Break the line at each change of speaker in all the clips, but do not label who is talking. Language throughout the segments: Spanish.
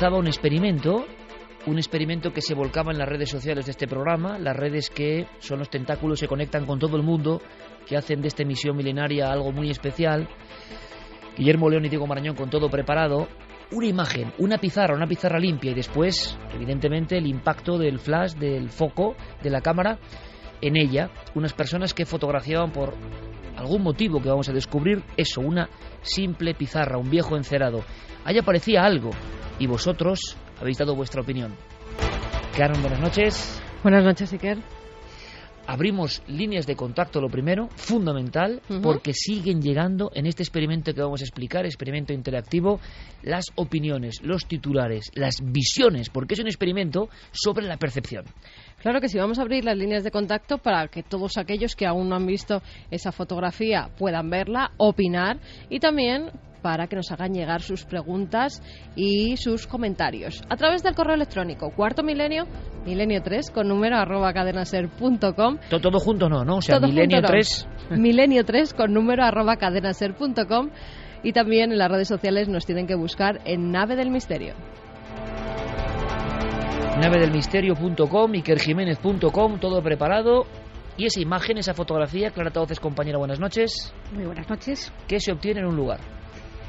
Estaba un experimento que se volcaba en las redes sociales de este programa, las redes que son los tentáculos, se conectan con todo el mundo, que hacen de esta emisión milenaria algo muy especial. Guillermo León y Diego Marañón con todo preparado. Una imagen, una pizarra limpia y después, evidentemente, el impacto del flash, del foco, de la cámara en ella. Unas personas que fotografiaban por algún motivo que vamos a descubrir, eso, una simple pizarra, un viejo encerado. Ahí aparecía algo y vosotros habéis dado vuestra opinión. Karen, buenas noches.
Buenas noches, Iker.
Abrimos líneas de contacto, lo primero, fundamental, porque siguen llegando en este experimento que vamos a explicar, experimento interactivo, las opiniones, los titulares, las visiones, porque es un experimento sobre la percepción.
Claro que sí, vamos a abrir las líneas de contacto para que todos aquellos que aún no han visto esa fotografía puedan verla, opinar y también para que nos hagan llegar sus preguntas y sus comentarios a través del correo electrónico cuarto milenio 3 con número @cadenaser.com.
Todo junto no, o sea,
todo
milenio 3
milenio 3 con número @cadenaser.com, y también en las redes sociales nos tienen que buscar en Nave del Misterio.
navedelmisterio.com, ikerjiménez.com, todo preparado. Y esa imagen, esa fotografía, Clara Tauces, compañera, buenas noches.
Muy buenas noches.
¿Qué se obtiene en un lugar?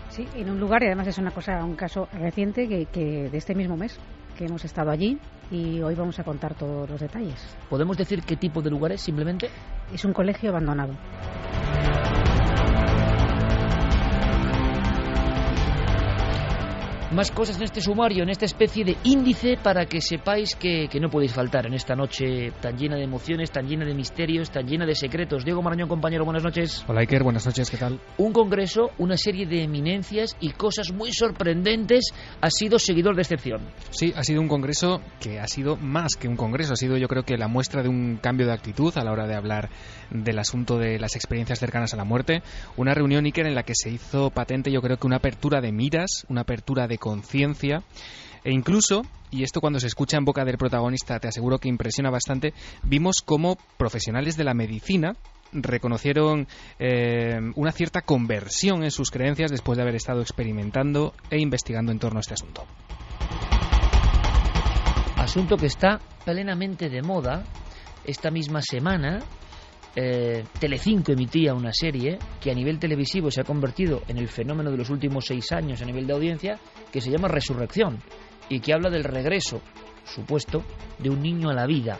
Sí, en un lugar, y además es un caso reciente que de este mismo mes, que hemos estado allí y hoy vamos a contar todos los detalles.
¿Podemos decir qué tipo de lugar es, simplemente?
Es un colegio abandonado.
Más cosas en este sumario, en esta especie de índice para que sepáis que no podéis faltar en esta noche tan llena de emociones, tan llena de misterios, tan llena de secretos. Diego Marañón, compañero, buenas noches.
Hola, Iker, buenas noches, ¿qué tal?
Un congreso, una serie de eminencias y cosas muy sorprendentes. Has sido seguidor de excepción.
Sí, ha sido un congreso que ha sido más que un congreso, ha sido, yo creo, que la muestra de un cambio de actitud a la hora de hablar del asunto de las experiencias cercanas a la muerte. Una reunión, Iker, en la que se hizo patente, yo creo, que una apertura de miras, una apertura de conciencia, e incluso, y esto cuando se escucha en boca del protagonista te aseguro que impresiona bastante, vimos cómo profesionales de la medicina reconocieron una cierta conversión en sus creencias después de haber estado experimentando e investigando en torno a este asunto.
Asunto que está plenamente de moda. Esta misma semana Telecinco emitía una serie que a nivel televisivo se ha convertido en el fenómeno de los últimos 6 años a nivel de audiencia, que se llama Resurrección, y que habla del regreso supuesto de un niño a la vida.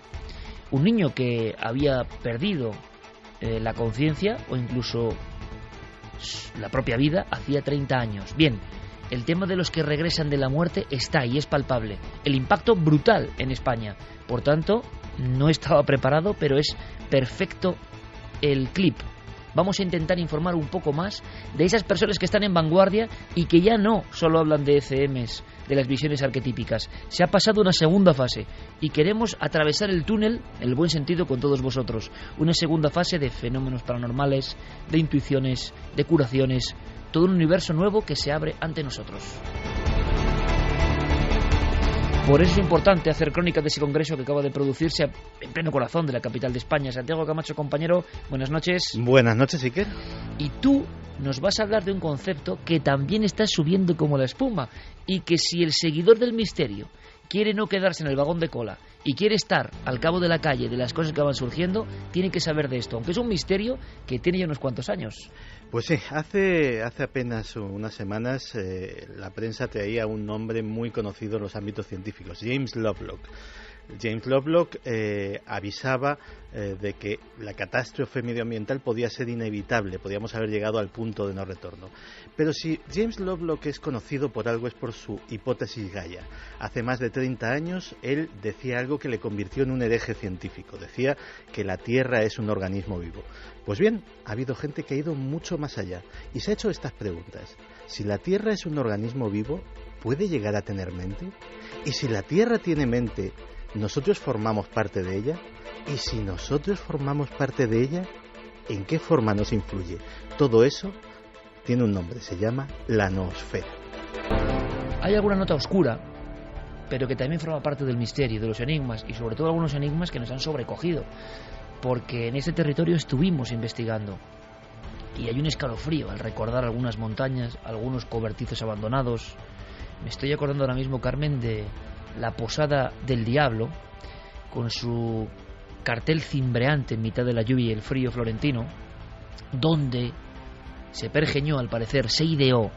Un niño que había perdido la conciencia o incluso la propia vida hacía 30 años. Bien, el tema de los que regresan de la muerte está y es palpable. El impacto brutal en España. Por tanto, no estaba preparado, pero es perfecto el clip. Vamos a intentar informar un poco más de esas personas que están en vanguardia y que ya no solo hablan de ECMs, de las visiones arquetípicas. Se ha pasado una segunda fase y queremos atravesar el túnel, en el buen sentido, con todos vosotros. Una segunda fase de fenómenos paranormales, de intuiciones, de curaciones, todo un universo nuevo que se abre ante nosotros. Por eso es importante hacer crónica de ese congreso que acaba de producirse en pleno corazón de la capital de España. Santiago Camacho, compañero, buenas noches.
Buenas noches, Iker.
Y tú nos vas a hablar de un concepto que también está subiendo como la espuma y que si el seguidor del misterio quiere no quedarse en el vagón de cola y quiere estar al cabo de la calle de las cosas que van surgiendo, tiene que saber de esto, aunque es un misterio que tiene ya unos cuantos años.
Pues sí, hace apenas unas semanas la prensa traía un nombre muy conocido en los ámbitos científicos, James Lovelock. James Lovelock avisaba de que la catástrofe medioambiental podía ser inevitable, podíamos haber llegado al punto de no retorno. Pero si James Lovelock es conocido por algo es por su hipótesis Gaia. Hace más de 30 años él decía algo que le convirtió en un hereje científico. Decía que la Tierra es un organismo vivo. Pues bien, ha habido gente que ha ido mucho más allá y se ha hecho estas preguntas. Si la Tierra es un organismo vivo, ¿puede llegar a tener mente? Y si la Tierra tiene mente, ¿nosotros formamos parte de ella? Y si nosotros formamos parte de ella, ¿en qué forma nos influye? Todo eso tiene un nombre, se llama la noosfera.
Hay alguna nota oscura, pero que también forma parte del misterio, de los enigmas, y sobre todo algunos enigmas que nos han sobrecogido, porque en este territorio estuvimos investigando. Y hay un escalofrío al recordar algunas montañas, algunos cobertizos abandonados, Me estoy acordando ahora mismo, Carmen, de la Posada del Diablo, con su cartel cimbreante en mitad de la lluvia y el frío florentino, donde se pergeñó, al parecer, se ideó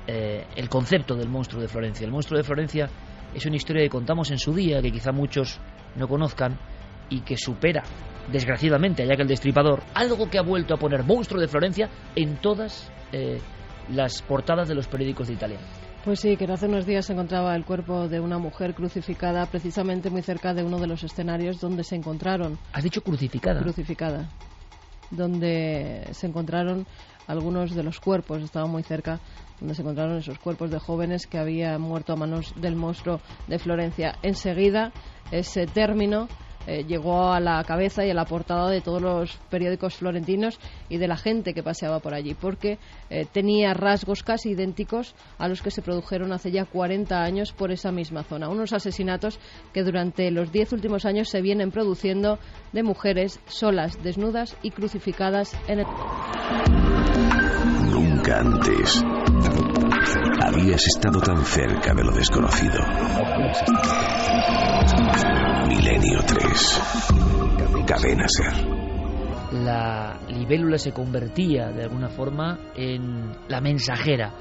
el concepto del monstruo de Florencia. El monstruo de Florencia es una historia que contamos en su día, que quizá muchos no conozcan, y que supera, desgraciadamente, a Jack el Destripador, algo que ha vuelto a poner monstruo de Florencia en todas las portadas de los periódicos de Italia.
Pues sí, que hace unos días se encontraba el cuerpo de una mujer crucificada precisamente muy cerca de uno de los escenarios donde se encontraron.
¿Has dicho crucificada?
Crucificada. Donde se encontraron algunos de los cuerpos, estaba muy cerca, donde se encontraron esos cuerpos de jóvenes que habían muerto a manos del monstruo de Florencia. Enseguida, ese término llegó a la cabeza y a la portada de todos los periódicos florentinos y de la gente que paseaba por allí, porque tenía rasgos casi idénticos a los que se produjeron hace ya 40 años por esa misma zona. Unos asesinatos que durante los 10 últimos años se vienen produciendo de mujeres solas, desnudas y crucificadas en el...
Nunca antes habías estado tan cerca de lo desconocido. Milenio 3. Cadena Ser.
La libélula se convertía de alguna forma en la mensajera,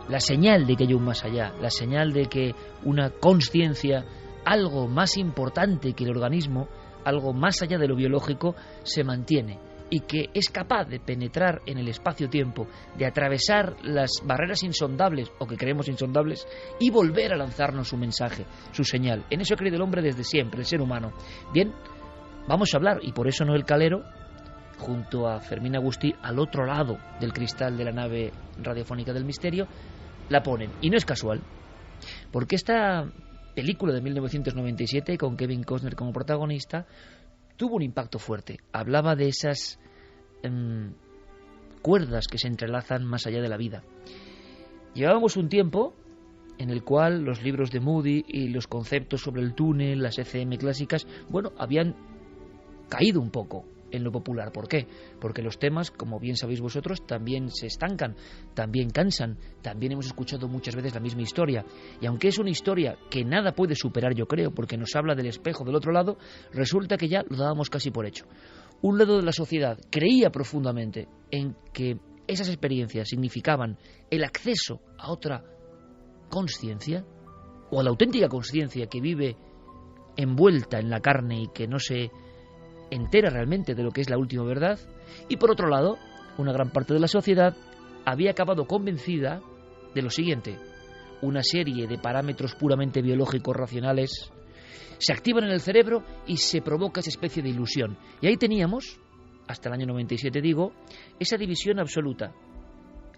la señal de que hay un más allá, la señal de que una consciencia, algo más importante que el organismo, algo más allá de lo biológico, se mantiene y que es capaz de penetrar en el espacio-tiempo, de atravesar las barreras insondables o que creemos insondables y volver a lanzarnos su mensaje, su señal. En eso ha creído el hombre desde siempre, el ser humano. Bien, vamos a hablar, y por eso Noel Calero, junto a Fermín Agustí, al otro lado del cristal de la nave radiofónica del misterio, la ponen. Y no es casual, porque esta película de 1997, con Kevin Costner como protagonista, tuvo un impacto fuerte. Hablaba de esas cuerdas que se entrelazan más allá de la vida. Llevábamos un tiempo en el cual los libros de Moody y los conceptos sobre el túnel, las ECM clásicas, bueno, habían caído un poco en lo popular. ¿Por qué? Porque los temas, como bien sabéis vosotros, también se estancan, también cansan, también hemos escuchado muchas veces la misma historia. Y aunque es una historia que nada puede superar, yo creo, porque nos habla del espejo del otro lado, resulta que ya lo dábamos casi por hecho. Un lado de la sociedad creía profundamente en que esas experiencias significaban el acceso a otra consciencia, o a la auténtica consciencia que vive envuelta en la carne y que no se entera realmente de lo que es la última verdad. Y por otro lado, una gran parte de la sociedad había acabado convencida de lo siguiente: una serie de parámetros puramente biológicos racionales se activan en el cerebro y se provoca esa especie de ilusión. Y ahí teníamos, hasta el año 97 digo, esa división absoluta.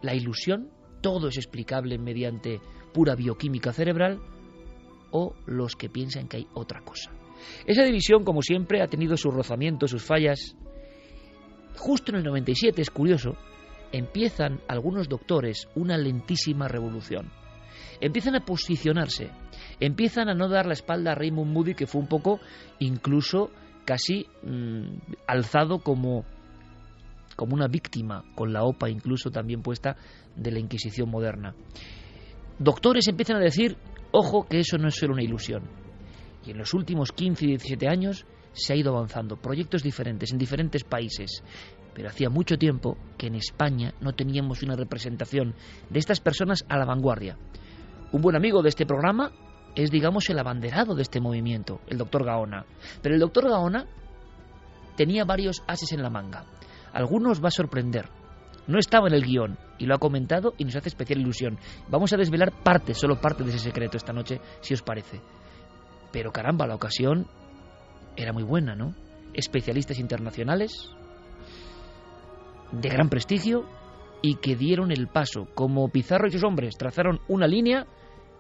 La ilusión, todo es explicable mediante pura bioquímica cerebral, o los que piensan que hay otra cosa. Esa división, como siempre, ha tenido sus rozamientos, sus fallas. Justo en el 97, es curioso, empiezan algunos doctores una lentísima revolución. Empiezan a posicionarse, empiezan a no dar la espalda a Raymond Moody, que fue un poco, incluso casi alzado como una víctima, con la OPA incluso también puesta, de la Inquisición moderna. Doctores empiezan a decir: ojo, que eso no es solo una ilusión. Y en los últimos 15 y 17 años se ha ido avanzando, proyectos diferentes en diferentes países. Pero hacía mucho tiempo que en España no teníamos una representación de estas personas a la vanguardia. Un buen amigo de este programa es, digamos, el abanderado de este movimiento, el doctor Gaona. Pero el doctor Gaona tenía varios ases en la manga. Algunos va a sorprender. No estaba en el guión y lo ha comentado y nos hace especial ilusión. Vamos a desvelar parte, solo parte de ese secreto esta noche, si os parece. Pero caramba, la ocasión era muy buena, ¿no? Especialistas internacionales de gran prestigio y que dieron el paso. Como Pizarro y sus hombres trazaron una línea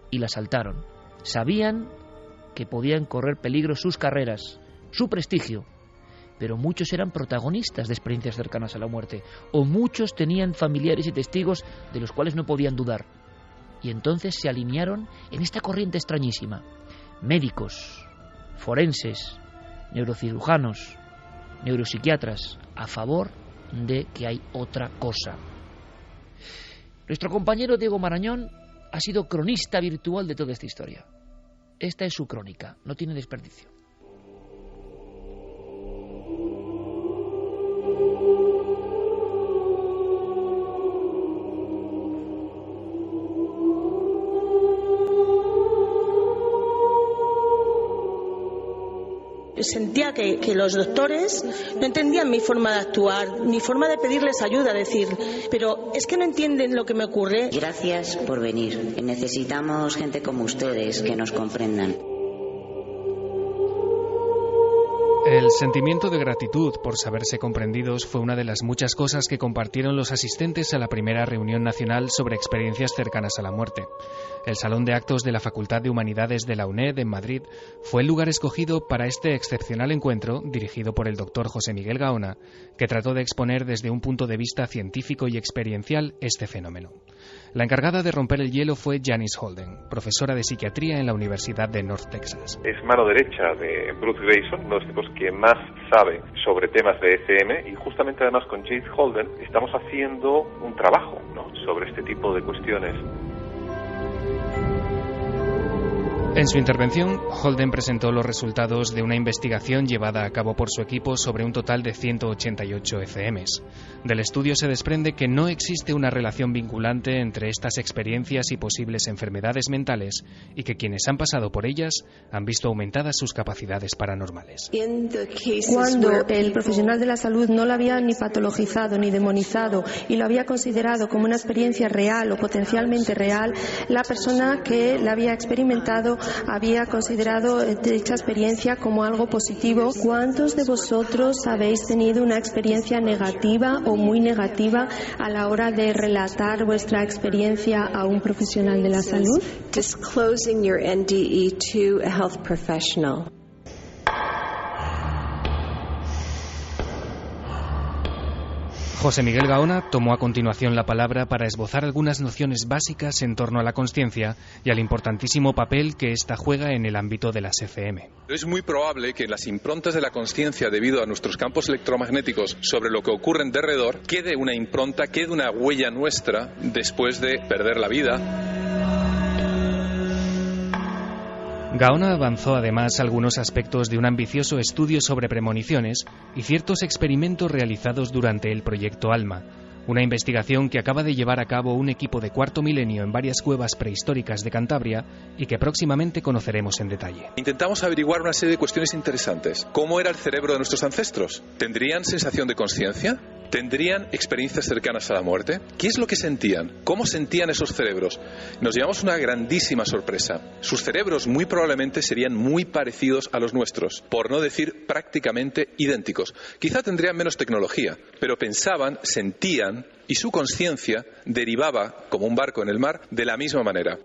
y la saltaron. Sabían que podían correr peligro sus carreras, su prestigio, pero muchos eran protagonistas de experiencias cercanas a la muerte, o muchos tenían familiares y testigos de los cuales no podían dudar. Y entonces se alinearon en esta corriente extrañísima. Médicos, forenses, neurocirujanos, neuropsiquiatras, a favor de que hay otra cosa. Nuestro compañero Diego Marañón ha sido cronista virtual de toda esta historia. Esta es su crónica, no tiene desperdicio.
Sentía que los doctores no entendían mi forma de actuar, mi forma de pedirles ayuda, decir, pero es que no entienden lo que me ocurre.
Gracias por venir. Necesitamos gente como ustedes que nos comprendan.
El sentimiento de gratitud por saberse comprendidos fue una de las muchas cosas que compartieron los asistentes a la primera reunión nacional sobre experiencias cercanas a la muerte. El Salón de Actos de la Facultad de Humanidades de la UNED en Madrid fue el lugar escogido para este excepcional encuentro dirigido por el doctor José Miguel Gaona, que trató de exponer desde un punto de vista científico y experiencial este fenómeno. La encargada de romper el hielo fue Janice Holden, profesora de psiquiatría en la Universidad de North Texas.
Es mano derecha de Bruce Greyson, uno de los tipos que más sabe sobre temas de ECM, y justamente además con Janice Holden estamos haciendo un trabajo, ¿no?, sobre este tipo de cuestiones.
En su intervención, Holden presentó los resultados de una investigación llevada a cabo por su equipo sobre un total de 188 ECMs. Del estudio se desprende que no existe una relación vinculante entre estas experiencias y posibles enfermedades mentales y que quienes han pasado por ellas han visto aumentadas sus capacidades paranormales.
Cuando el profesional de la salud no lo había ni patologizado ni demonizado y lo había considerado como una experiencia real o potencialmente real, la persona que la había experimentado había considerado dicha experiencia como algo positivo. ¿Cuántos de vosotros habéis tenido una experiencia negativa o muy negativa a la hora de relatar vuestra experiencia a un profesional de la salud?
Disclosing your NDE to a health professional.
José Miguel Gaona tomó a continuación la palabra para esbozar algunas nociones básicas en torno a la consciencia y al importantísimo papel que ésta juega en el ámbito de las ECM.
Es muy probable que en las improntas de la consciencia, debido a nuestros campos electromagnéticos sobre lo que ocurre en derredor, quede una impronta, quede una huella nuestra después de perder la vida.
Gaona avanzó además algunos aspectos de un ambicioso estudio sobre premoniciones y ciertos experimentos realizados durante el proyecto ALMA, una investigación que acaba de llevar a cabo un equipo de cuarto milenio en varias cuevas prehistóricas de Cantabria y que próximamente conoceremos en detalle.
Intentamos averiguar una serie de cuestiones interesantes. ¿Cómo era el cerebro de nuestros ancestros? ¿Tendrían sensación de conciencia? ¿Tendrían experiencias cercanas a la muerte? ¿Qué es lo que sentían? ¿Cómo sentían esos cerebros? Nos llevamos una grandísima sorpresa. Sus cerebros muy probablemente serían muy parecidos a los nuestros, por no decir prácticamente idénticos. Quizá tendrían menos tecnología, pero pensaban, sentían y su conciencia derivaba, como un barco en el mar, de la misma manera.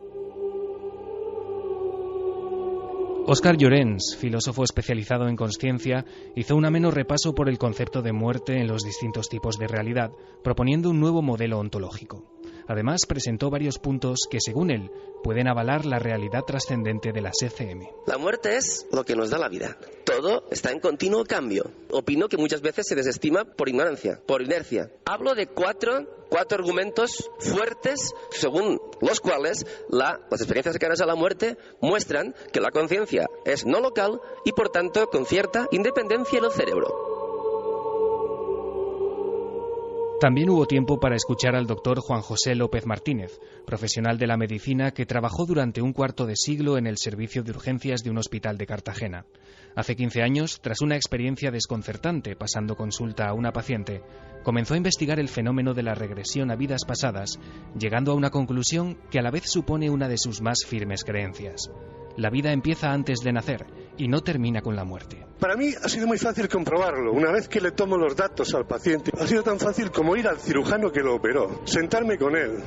Óscar Llorens, filósofo especializado en consciencia, hizo un ameno repaso por el concepto de muerte en los distintos tipos de realidad, proponiendo un nuevo modelo ontológico. Además, presentó varios puntos que, según él, pueden avalar la realidad trascendente de las ECM.
La muerte es lo que nos da la vida. Todo está en continuo cambio. Opino que muchas veces se desestima por ignorancia, por inercia. Hablo de cuatro argumentos fuertes según los cuales las experiencias cercanas a la muerte muestran que la conciencia es no local y por tanto con cierta independencia del cerebro.
También hubo tiempo para escuchar al doctor Juan José López Martínez, profesional de la medicina que trabajó durante un cuarto de siglo en el servicio de urgencias de un hospital de Cartagena. Hace 15 años, tras una experiencia desconcertante pasando consulta a una paciente, comenzó a investigar el fenómeno de la regresión a vidas pasadas, llegando a una conclusión que a la vez supone una de sus más firmes creencias. La vida empieza antes de nacer y no termina con la muerte.
Para mí ha sido muy fácil comprobarlo. Una vez que le tomo los datos al paciente, ha sido tan fácil como ir al cirujano que lo operó, sentarme con él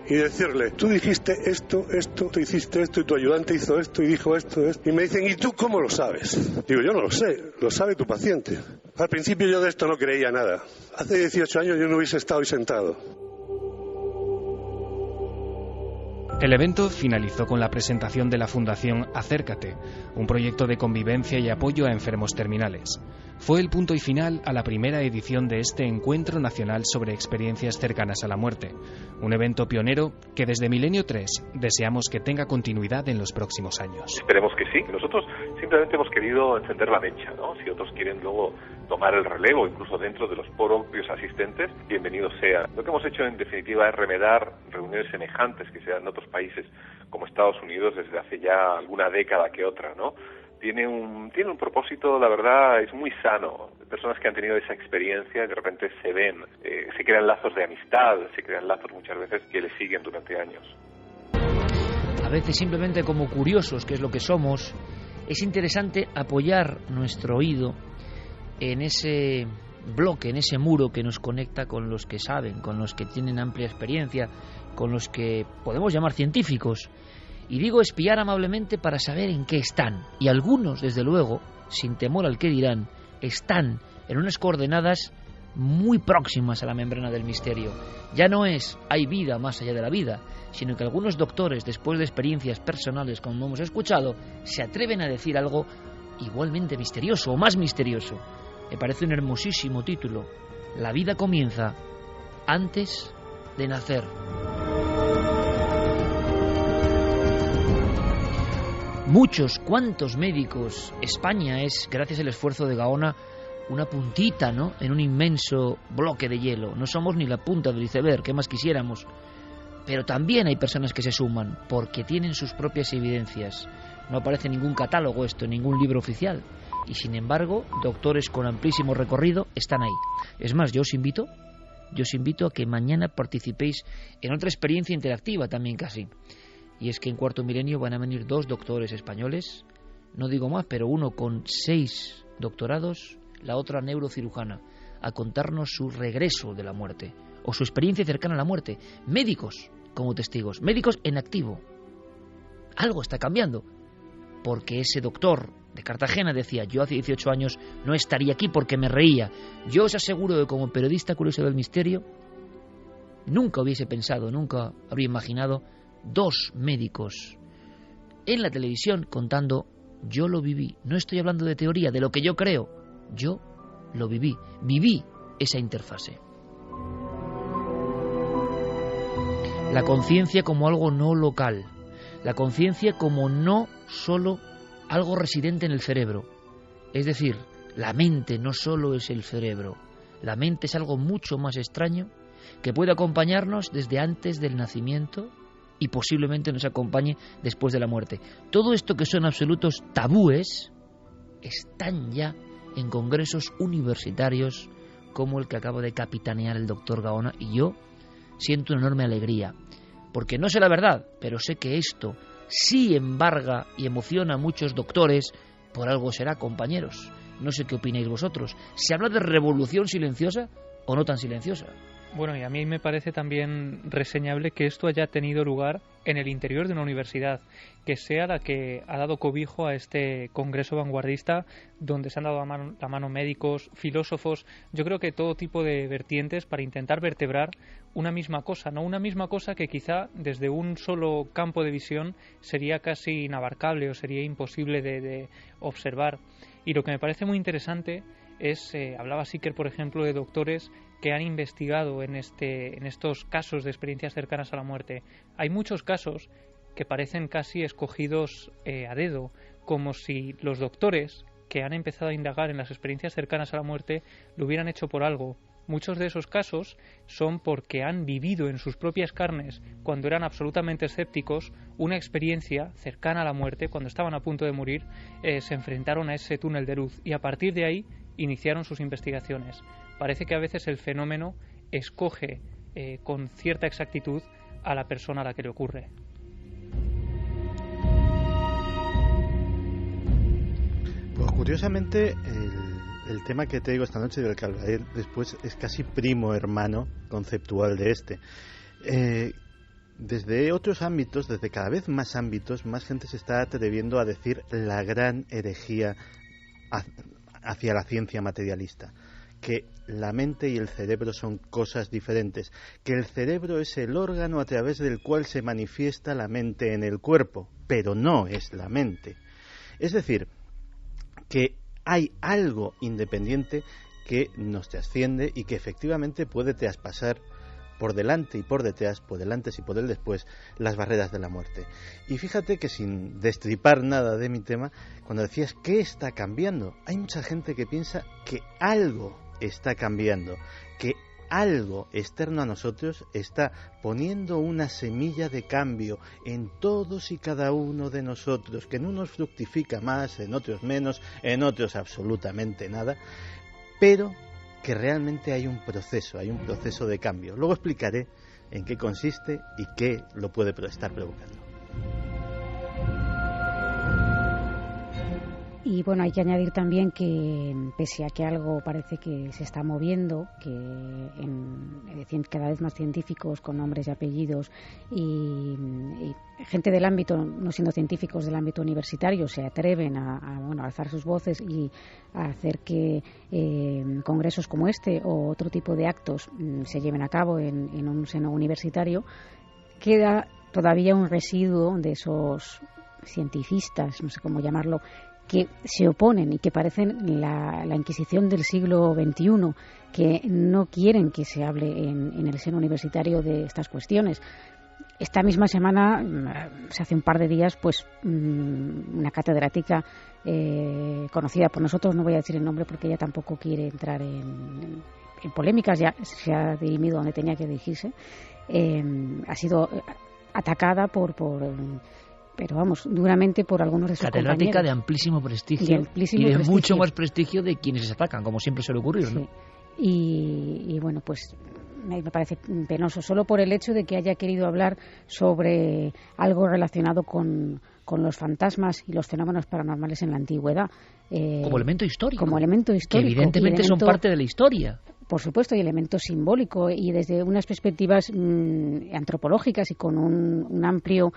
y decirle: tú dijiste esto, tú hiciste esto y tu ayudante hizo esto y dijo esto. Y me dicen: ¿y tú cómo lo sabes? Digo: yo no lo sé, lo sabe tu paciente. Al principio yo de esto no creía nada. Hace 18 años yo no hubiese estado ahí sentado.
El evento finalizó con la presentación de la Fundación Acércate, un proyecto de convivencia y apoyo a enfermos terminales. fue el punto y final a la primera edición de este Encuentro Nacional sobre Experiencias Cercanas a la Muerte, un evento pionero que desde Milenio 3 deseamos que tenga continuidad en los próximos años.
Esperemos que sí. Nosotros simplemente hemos querido encender la mecha, ¿no? Si otros quieren luego tomar el relevo, incluso dentro de los propios asistentes, bienvenido sea. Lo que hemos hecho en definitiva es remedar reuniones semejantes que se dan en otros países como Estados Unidos desde hace ya alguna década que otra, ¿no? Tiene un propósito, la verdad, es muy sano. Personas que han tenido esa experiencia, de repente se ven, se crean lazos de amistad, se crean lazos muchas veces que les siguen durante años.
A veces simplemente como curiosos, que es lo que somos, es interesante apoyar nuestro oído en ese bloque, en ese muro que nos conecta con los que saben, con los que tienen amplia experiencia, con los que podemos llamar científicos. Y digo espiar amablemente para saber en qué están. Y algunos, desde luego, sin temor al que dirán, están en unas coordenadas muy próximas a la membrana del misterio. Ya no es hay vida más allá de la vida, sino que algunos doctores, después de experiencias personales como hemos escuchado, se atreven a decir algo igualmente misterioso o más misterioso. Me parece un hermosísimo título. La vida comienza antes de nacer. Muchos, cuantos médicos. España es, gracias al esfuerzo de Gaona, una puntita, ¿no?, en un inmenso bloque de hielo. No somos ni la punta del iceberg, ¿qué más quisiéramos? Pero también hay personas que se suman porque tienen sus propias evidencias. No aparece en ningún catálogo esto, en ningún libro oficial. Y sin embargo, doctores con amplísimo recorrido están ahí. Es más, yo os invito a que mañana participéis en otra experiencia interactiva también casi. Y es que en Cuarto Milenio van a venir 2 doctores españoles, no digo más, pero uno con 6 doctorados, la otra neurocirujana, a contarnos su regreso de la muerte o su experiencia cercana a la muerte. Médicos como testigos, médicos en activo. Algo está cambiando, porque ese doctor de Cartagena decía: yo hace 18 años no estaría aquí porque me reía. Yo os aseguro que como periodista curioso del misterio nunca hubiese pensado, nunca habría imaginado 2 médicos en la televisión contando: yo lo viví. No estoy hablando de teoría, de lo que yo creo. Yo lo viví. Viví esa interfase. La conciencia como algo no local. La conciencia como no solo algo residente en el cerebro. Es decir, la mente no solo es el cerebro. La mente es algo mucho más extraño que puede acompañarnos desde antes del nacimiento y posiblemente nos acompañe después de la muerte. Todo esto que son absolutos tabúes están ya en congresos universitarios como el que acaba de capitanear el doctor Gaona, y yo siento una enorme alegría, porque no sé la verdad, pero sé que esto sí embarga y emociona a muchos doctores. Por algo será, compañeros. No sé qué opináis vosotros. ¿Se habla de revolución silenciosa o no tan silenciosa?
Bueno, y a mí me parece también reseñable que esto haya tenido lugar en el interior de una universidad, que sea la que ha dado cobijo a este congreso vanguardista, donde se han dado la mano médicos, filósofos, yo creo que todo tipo de vertientes para intentar vertebrar una misma cosa, ¿no? Una misma cosa que quizá desde un solo campo de visión sería casi inabarcable o sería imposible de observar. Y lo que me parece muy interesante es, hablaba Siker, por ejemplo, de doctores que han investigado en estos casos de experiencias cercanas a la muerte. Hay muchos casos que parecen casi escogidos a dedo, como si los doctores que han empezado a indagar en las experiencias cercanas a la muerte lo hubieran hecho por algo. Muchos de esos casos son porque han vivido en sus propias carnes, cuando eran absolutamente escépticos, una experiencia cercana a la muerte. Cuando estaban a punto de morir, se enfrentaron a ese túnel de luz y a partir de ahí iniciaron sus investigaciones. Parece que a veces el fenómeno escoge con cierta exactitud a la persona a la que le ocurre.
Pues curiosamente el tema que te digo esta noche, del que hablaré después, es casi primo hermano conceptual de este. Desde otros ámbitos, desde cada vez más ámbitos, más gente se está atreviendo a decir la gran herejía hacia la ciencia materialista, que la mente y el cerebro son cosas diferentes, que el cerebro es el órgano a través del cual se manifiesta la mente en el cuerpo, pero no es la mente. Es decir, que hay algo independiente que nos trasciende y que efectivamente puede traspasar por delante y por detrás, por delante y por el después, las barreras de la muerte. Y fíjate que sin destripar nada de mi tema, cuando decías ¿qué está cambiando? Hay mucha gente que piensa que algo está cambiando, que algo externo a nosotros está poniendo una semilla de cambio en todos y cada uno de nosotros, que en unos fructifica más, en otros menos, en otros absolutamente nada, pero que realmente hay un proceso de cambio. Luego explicaré en qué consiste y qué lo puede estar provocando.
Y bueno, hay que añadir también que pese a que algo parece que se está moviendo, que cada vez más científicos con nombres y apellidos y gente del ámbito, no siendo científicos del ámbito universitario, se atreven a alzar sus voces y a hacer que congresos como este o otro tipo de actos se lleven a cabo en un seno universitario, queda todavía un residuo de esos cientificistas, no sé cómo llamarlo, que se oponen y que parecen la Inquisición del siglo XXI, que no quieren que se hable en el seno universitario de estas cuestiones. Esta misma semana, hace un par de días, pues una catedrática conocida por nosotros, no voy a decir el nombre porque ella tampoco quiere entrar en polémicas, ya se ha dirimido donde tenía que dirigirse, ha sido atacada pero vamos, duramente por algunos de sus
catedrática de amplísimo prestigio y de mucho más prestigio de quienes se atacan, como siempre suele ocurrir, ¿no?
Sí. Y bueno, pues me parece penoso, solo por el hecho de que haya querido hablar sobre algo relacionado con los fantasmas y los fenómenos paranormales en la antigüedad.
Como elemento histórico.
Que
evidentemente son parte de la historia.
Por supuesto, y elemento simbólico, y desde unas perspectivas antropológicas y con un amplio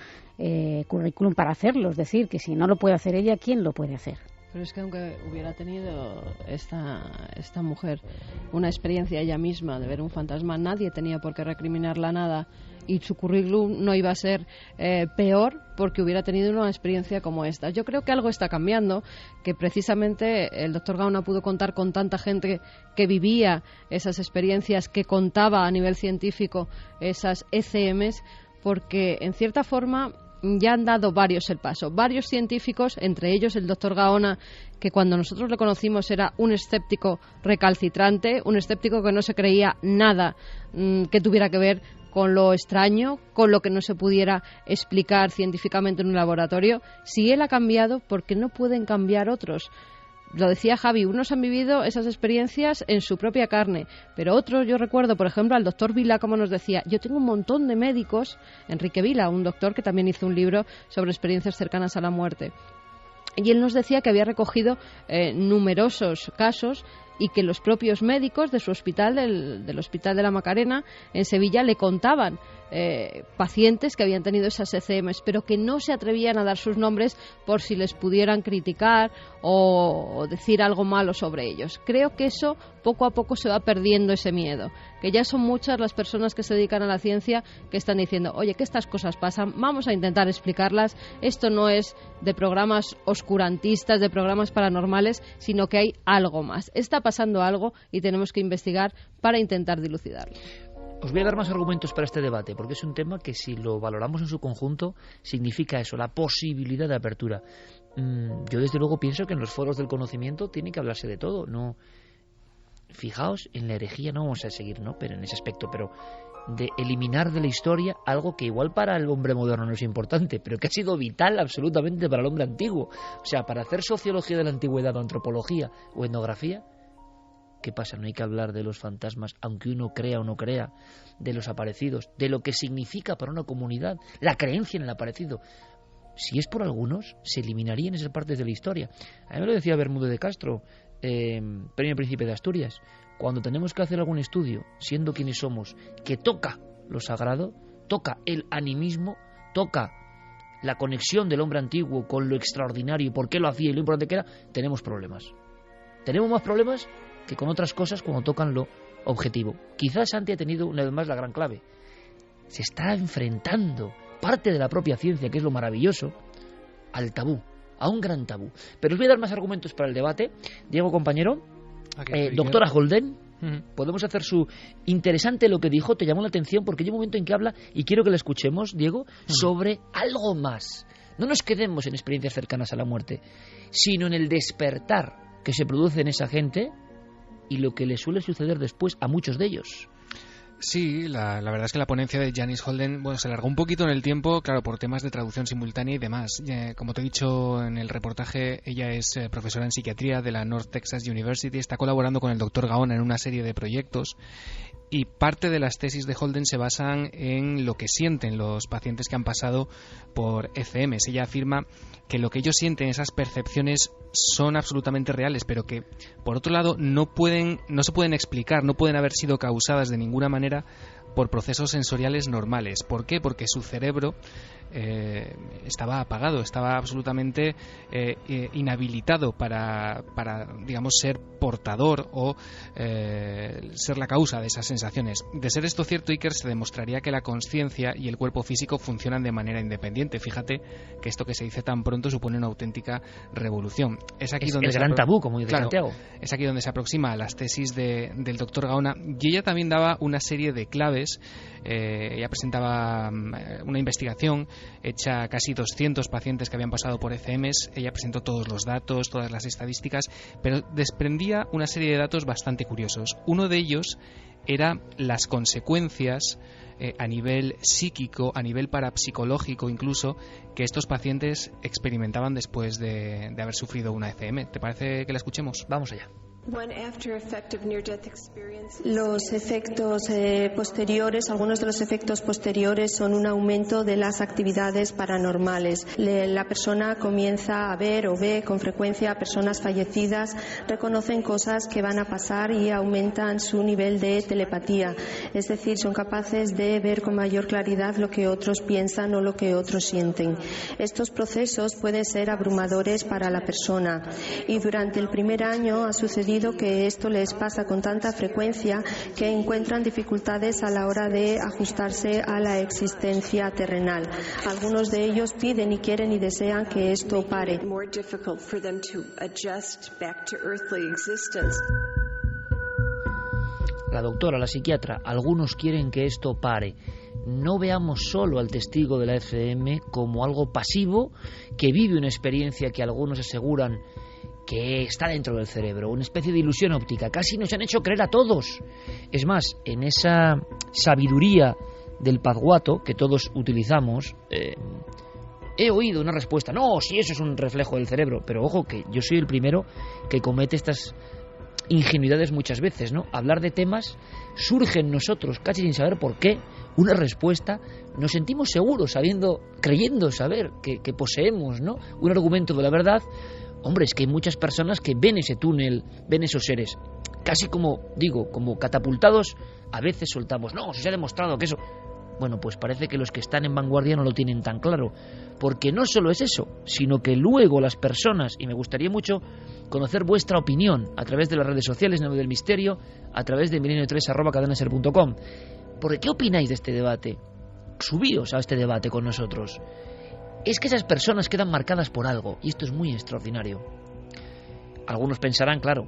currículum para hacerlo. Es decir, que si no lo puede hacer ella, ¿quién lo puede hacer?
Pero es que aunque hubiera tenido esta mujer una experiencia ella misma de ver un fantasma, nadie tenía por qué recriminarla nada, y su currículum no iba a ser peor porque hubiera tenido una experiencia como esta. Yo creo que algo está cambiando, que precisamente el doctor Gaona pudo contar con tanta gente que vivía esas experiencias, que contaba a nivel científico esas ECMs, porque en cierta forma ya han dado varios el paso. Varios científicos, entre ellos el doctor Gaona, que cuando nosotros le conocimos era un escéptico recalcitrante, un escéptico que no se creía nada que tuviera que ver con lo extraño, con lo que no se pudiera explicar científicamente en un laboratorio. Si él ha cambiado, ¿por qué no pueden cambiar otros? Lo decía Javi, unos han vivido esas experiencias en su propia carne, pero otros, yo recuerdo, por ejemplo, al doctor Vila, como nos decía, yo tengo un montón de médicos, Enrique Vila, un doctor que también hizo un libro sobre experiencias cercanas a la muerte, y él nos decía que había recogido numerosos casos y que los propios médicos de su hospital, del Hospital de la Macarena, en Sevilla, le contaban pacientes que habían tenido esas ECMs, pero que no se atrevían a dar sus nombres por si les pudieran criticar o decir algo malo sobre ellos. Creo que eso poco a poco se va perdiendo, ese miedo, que ya son muchas las personas que se dedican a la ciencia que están diciendo, oye, que estas cosas pasan, vamos a intentar explicarlas, esto no es de programas oscurantistas, de programas paranormales, sino que hay algo más, está pasando algo y tenemos que investigar para intentar dilucidarlo.
Os voy a dar más argumentos para este debate, porque es un tema que, si lo valoramos en su conjunto, significa eso, la posibilidad de apertura. Yo desde luego pienso que en los foros del conocimiento tiene que hablarse de todo. No, fijaos, en la herejía no vamos a seguir, ¿no? Pero en ese aspecto, pero de eliminar de la historia algo que igual para el hombre moderno no es importante, pero que ha sido vital absolutamente para el hombre antiguo. O sea, para hacer sociología de la antigüedad o antropología o etnografía, ¿qué pasa? No hay que hablar de los fantasmas, aunque uno crea o no crea, de los aparecidos, de lo que significa para una comunidad la creencia en el aparecido. Si es por algunos, se eliminarían esas partes de la historia. A mí me lo decía Bermúdez de Castro, Premio Príncipe de Asturias. Cuando tenemos que hacer algún estudio, siendo quienes somos, que toca lo sagrado, toca el animismo, toca la conexión del hombre antiguo con lo extraordinario y por qué lo hacía y lo importante que era, tenemos problemas. Tenemos más problemas que con otras cosas cuando tocan lo objetivo. Quizás Santi ha tenido una vez más la gran clave. Se está enfrentando parte de la propia ciencia, que es lo maravilloso, al tabú, a un gran tabú. Pero os voy a dar más argumentos para el debate. Diego, compañero, doctora Holden, podemos hacer su interesante lo que dijo, te llamó la atención porque hay un momento en que habla, y quiero que la escuchemos, Diego, sobre algo más. No nos quedemos en experiencias cercanas a la muerte, sino en el despertar que se produce en esa gente y lo que le suele suceder después a muchos de ellos.
Sí, la verdad es que la ponencia de Janice Holden, se alargó un poquito en el tiempo, claro, por temas de traducción simultánea y demás. Como te he dicho en el reportaje, ella es profesora en psiquiatría de la North Texas University, está colaborando con el Dr. Gaona en una serie de proyectos, y parte de las tesis de Holden se basan en lo que sienten los pacientes que han pasado por ECMs. Ella afirma que lo que ellos sienten, esas percepciones, son absolutamente reales, pero que, por otro lado, no se pueden explicar, no pueden haber sido causadas de ninguna manera por procesos sensoriales normales. ¿Por qué? Porque su cerebro estaba apagado, estaba absolutamente inhabilitado para digamos, ser portador o ser la causa de esas sensaciones. De ser esto cierto, Iker, se demostraría que la conciencia y el cuerpo físico funcionan de manera independiente. Fíjate que esto que se dice tan pronto supone una auténtica revolución. Es aquí donde
el gran tabú, como dice Santiago.
Es aquí donde se aproxima a las tesis del doctor Gaona, y ella también daba una serie de claves. Ella presentaba una investigación hecha a casi 200 pacientes que habían pasado por ECMs. Ella presentó todos los datos, todas las estadísticas, pero desprendía una serie de datos bastante curiosos. Uno de ellos era las consecuencias a nivel psíquico, a nivel parapsicológico incluso, que estos pacientes experimentaban después de haber sufrido una ECM. ¿Te parece que la escuchemos?
Vamos allá.
Los efectos posteriores, algunos de los efectos posteriores son un aumento de las actividades paranormales. La persona comienza a ver o ve con frecuencia a personas fallecidas, reconocen cosas que van a pasar y aumentan su nivel de telepatía. Es decir, son capaces de ver con mayor claridad lo que otros piensan o lo que otros sienten. Estos procesos pueden ser abrumadores para la persona, y durante el primer año ha sucedido que esto les pasa con tanta frecuencia que encuentran dificultades a la hora de ajustarse a la existencia terrenal. Algunos de ellos piden y quieren y desean que esto pare.
La doctora, la psiquiatra, algunos quieren que esto pare. No veamos solo al testigo de la ECM como algo pasivo que vive una experiencia que algunos aseguran que está dentro del cerebro, una especie de ilusión óptica. Casi nos han hecho creer a todos. Es más, en esa sabiduría del pazguato que todos utilizamos, he oído una respuesta: no, si eso es un reflejo del cerebro. Pero ojo, que yo soy el primero que comete estas ingenuidades muchas veces, ¿no? Hablar de temas, surge en nosotros, casi sin saber por qué, una respuesta, nos sentimos seguros, creyendo saber que poseemos, ¿no?, un argumento de la verdad. Hombre, es que hay muchas personas que ven ese túnel, ven esos seres, casi como catapultados. A veces soltamos: no, se ha demostrado que eso... Bueno, pues parece que los que están en vanguardia no lo tienen tan claro, porque no solo es eso, sino que luego las personas, y me gustaría mucho conocer vuestra opinión a través de las redes sociales, Nave del Misterio, a través de milenio3@cadenaser.com. ¿Por qué opináis de este debate? Subíos a este debate con nosotros. Es que esas personas quedan marcadas por algo, y esto es muy extraordinario. Algunos pensarán, claro,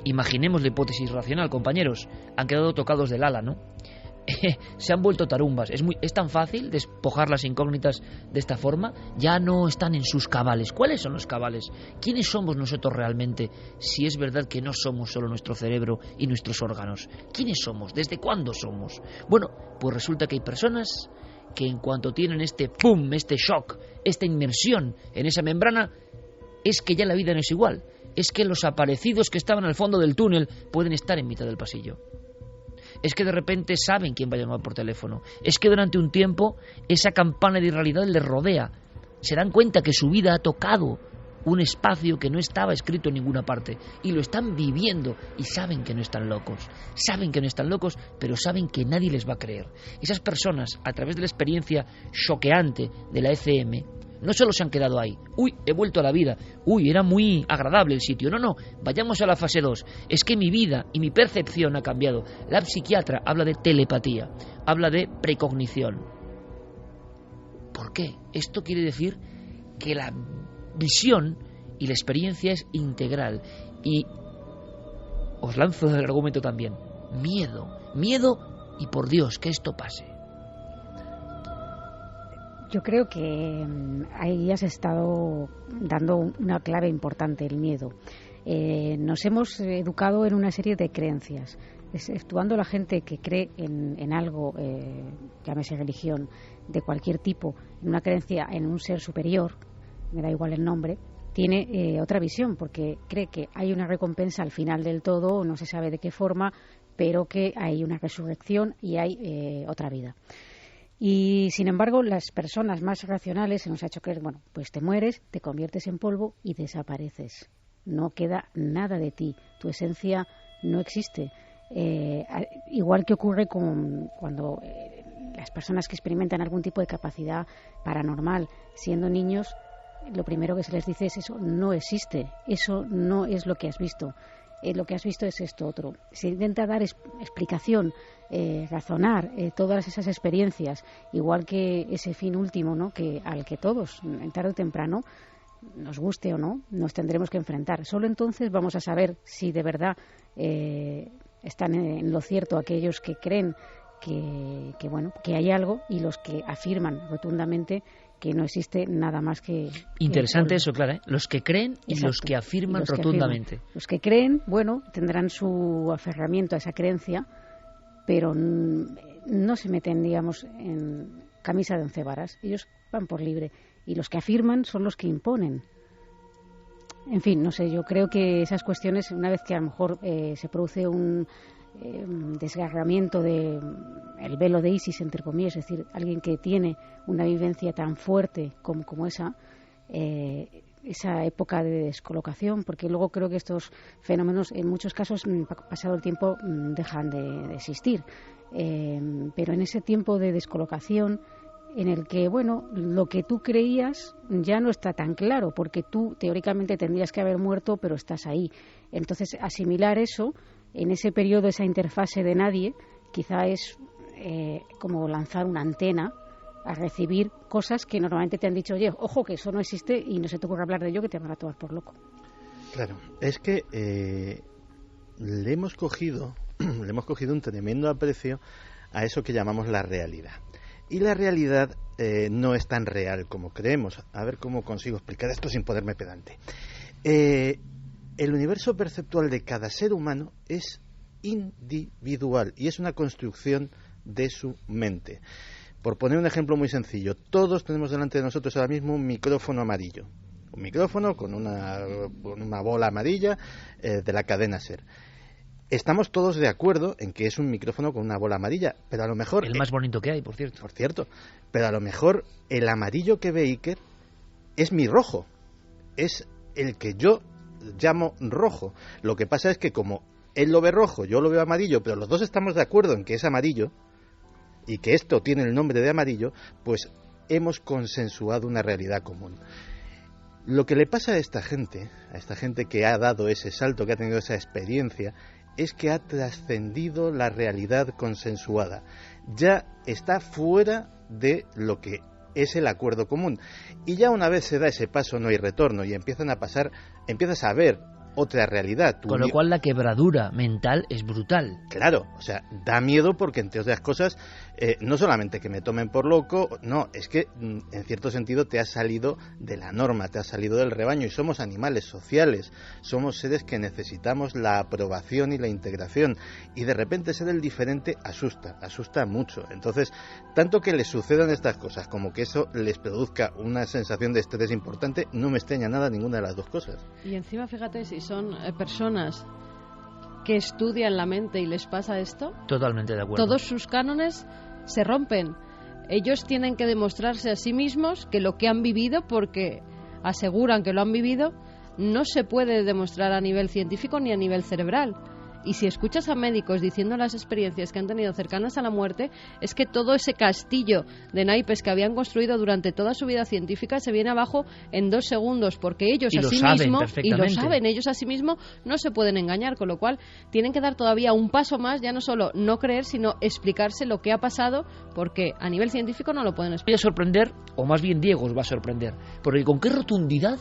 imaginemos la hipótesis racional, compañeros, han quedado tocados del ala, ¿no? Se han vuelto tarumbas. Es tan fácil despojar las incógnitas de esta forma. Ya no están en sus cabales. ¿Cuáles son los cabales? ¿Quiénes somos nosotros realmente? Si es verdad que no somos solo nuestro cerebro y nuestros órganos. ¿Quiénes somos? ¿Desde cuándo somos? Bueno, pues resulta que hay personas que en cuanto tienen este pum, este shock, esta inmersión en esa membrana, es que ya la vida no es igual. Es que los aparecidos que estaban al fondo del túnel pueden estar en mitad del pasillo. Es que de repente saben quién va a llamar por teléfono. Es que durante un tiempo esa campana de irrealidad les rodea. Se dan cuenta que su vida ha tocado un espacio que no estaba escrito en ninguna parte, y lo están viviendo, y saben que no están locos. Saben que no están locos, pero saben que nadie les va a creer. Esas personas, a través de la experiencia choqueante de la ECM, no solo se han quedado ahí: uy, he vuelto a la vida, uy, era muy agradable el sitio. No, vayamos a la fase 2. Es que mi vida y mi percepción ha cambiado. La psiquiatra habla de telepatía, habla de precognición. ¿Por qué? Esto quiere decir que la visión y la experiencia es integral. Y os lanzo el argumento también. Miedo y por Dios, que esto pase.
Yo creo que ahí has estado dando una clave importante, el miedo. Nos hemos educado en una serie de creencias, exceptuando la gente que cree en algo, llámese religión, de cualquier tipo, en una creencia en un ser superior, me da igual el nombre, tiene otra visión, porque cree que hay una recompensa al final del todo, no se sabe de qué forma, pero que hay una resurrección y hay otra vida. Y sin embargo, las personas más racionales se nos ha hecho creer, bueno, pues te mueres, te conviertes en polvo y desapareces. No queda nada de ti, tu esencia no existe. Igual que ocurre cuando las personas que experimentan algún tipo de capacidad paranormal, siendo niños, lo primero que se les dice es eso no existe, eso no es lo que has visto. Lo que has visto es esto otro. Se intenta dar explicación, razonar todas esas experiencias, igual que ese fin último, ¿no? Al que todos, tarde o temprano, nos guste o no, nos tendremos que enfrentar. Solo entonces vamos a saber si de verdad están en lo cierto aquellos que creen que hay algo y los que afirman rotundamente que no existe nada más que...
Interesante eso, Clara, ¿eh? Los que creen y exacto, los que afirman rotundamente.
Los que creen, bueno, tendrán su aferramiento a esa creencia, pero no se meten, digamos, en camisa de once varas. Ellos van por libre. Y los que afirman son los que imponen. En fin, no sé, yo creo que esas cuestiones, una vez que a lo mejor se produce un desgarramiento del velo de Isis, entre comillas, es decir, alguien que tiene una vivencia tan fuerte como esa época de descolocación, porque luego creo que estos fenómenos en muchos casos, pasado el tiempo, dejan de existir. Pero en ese tiempo de descolocación, en el que, bueno, lo que tú creías ya no está tan claro, porque tú teóricamente tendrías que haber muerto, pero estás ahí. Entonces, asimilar eso en ese periodo, esa interfase de nadie, quizá es como lanzar una antena a recibir cosas que normalmente te han dicho, oye, ojo, que eso no existe y no se te ocurre hablar de ello, que te van a tomar por loco.
Claro, es que le hemos cogido un tremendo aprecio a eso que llamamos la realidad. Y la realidad no es tan real como creemos. A ver cómo consigo explicar esto sin ponerme pedante. El universo perceptual de cada ser humano es individual y es una construcción de su mente. Por poner un ejemplo muy sencillo, todos tenemos delante de nosotros ahora mismo un micrófono amarillo. Un micrófono con una bola amarilla de la cadena SER. Estamos todos de acuerdo en que es un micrófono con una bola amarilla, pero a lo mejor...
El más bonito que hay, por cierto.
Por cierto, pero a lo mejor el amarillo que ve Iker es mi rojo, es el que yo llamo rojo. Lo que pasa es que como él lo ve rojo, yo lo veo amarillo, pero los dos estamos de acuerdo en que es amarillo y que esto tiene el nombre de amarillo, pues hemos consensuado una realidad común. Lo que le pasa a esta gente que ha dado ese salto, que ha tenido esa experiencia, es que ha trascendido la realidad consensuada. Ya está fuera de lo que es el acuerdo común. Y ya una vez se da ese paso no hay retorno y empiezas a ver otra realidad.
Con lo cual la quebradura mental es brutal.
Claro, o sea, da miedo porque entre otras cosas, no solamente que me tomen por loco, no, es que en cierto sentido te has salido de la norma, te has salido del rebaño y somos animales sociales, somos seres que necesitamos la aprobación y la integración y de repente ser el diferente asusta mucho. Entonces, tanto que les sucedan estas cosas como que eso les produzca una sensación de estrés importante, no me extraña nada ninguna de las dos cosas.
Y encima, fíjate, si son personas que estudian la mente y les pasa esto,
totalmente de acuerdo.
Todos sus cánones se rompen. Ellos tienen que demostrarse a sí mismos que lo que han vivido, porque aseguran que lo han vivido, no se puede demostrar a nivel científico ni a nivel cerebral. Y si escuchas a médicos diciendo las experiencias que han tenido cercanas a la muerte, es que todo ese castillo de naipes que habían construido durante toda su vida científica se viene abajo en 2 segundos, porque ellos a sí mismos, y lo saben, ellos a sí mismos no se pueden engañar, con lo cual tienen que dar todavía un paso más, ya no solo no creer, sino explicarse lo que ha pasado, porque a nivel científico no lo pueden explicar.
Voy a sorprender, o más bien Diego os va a sorprender, porque con qué rotundidad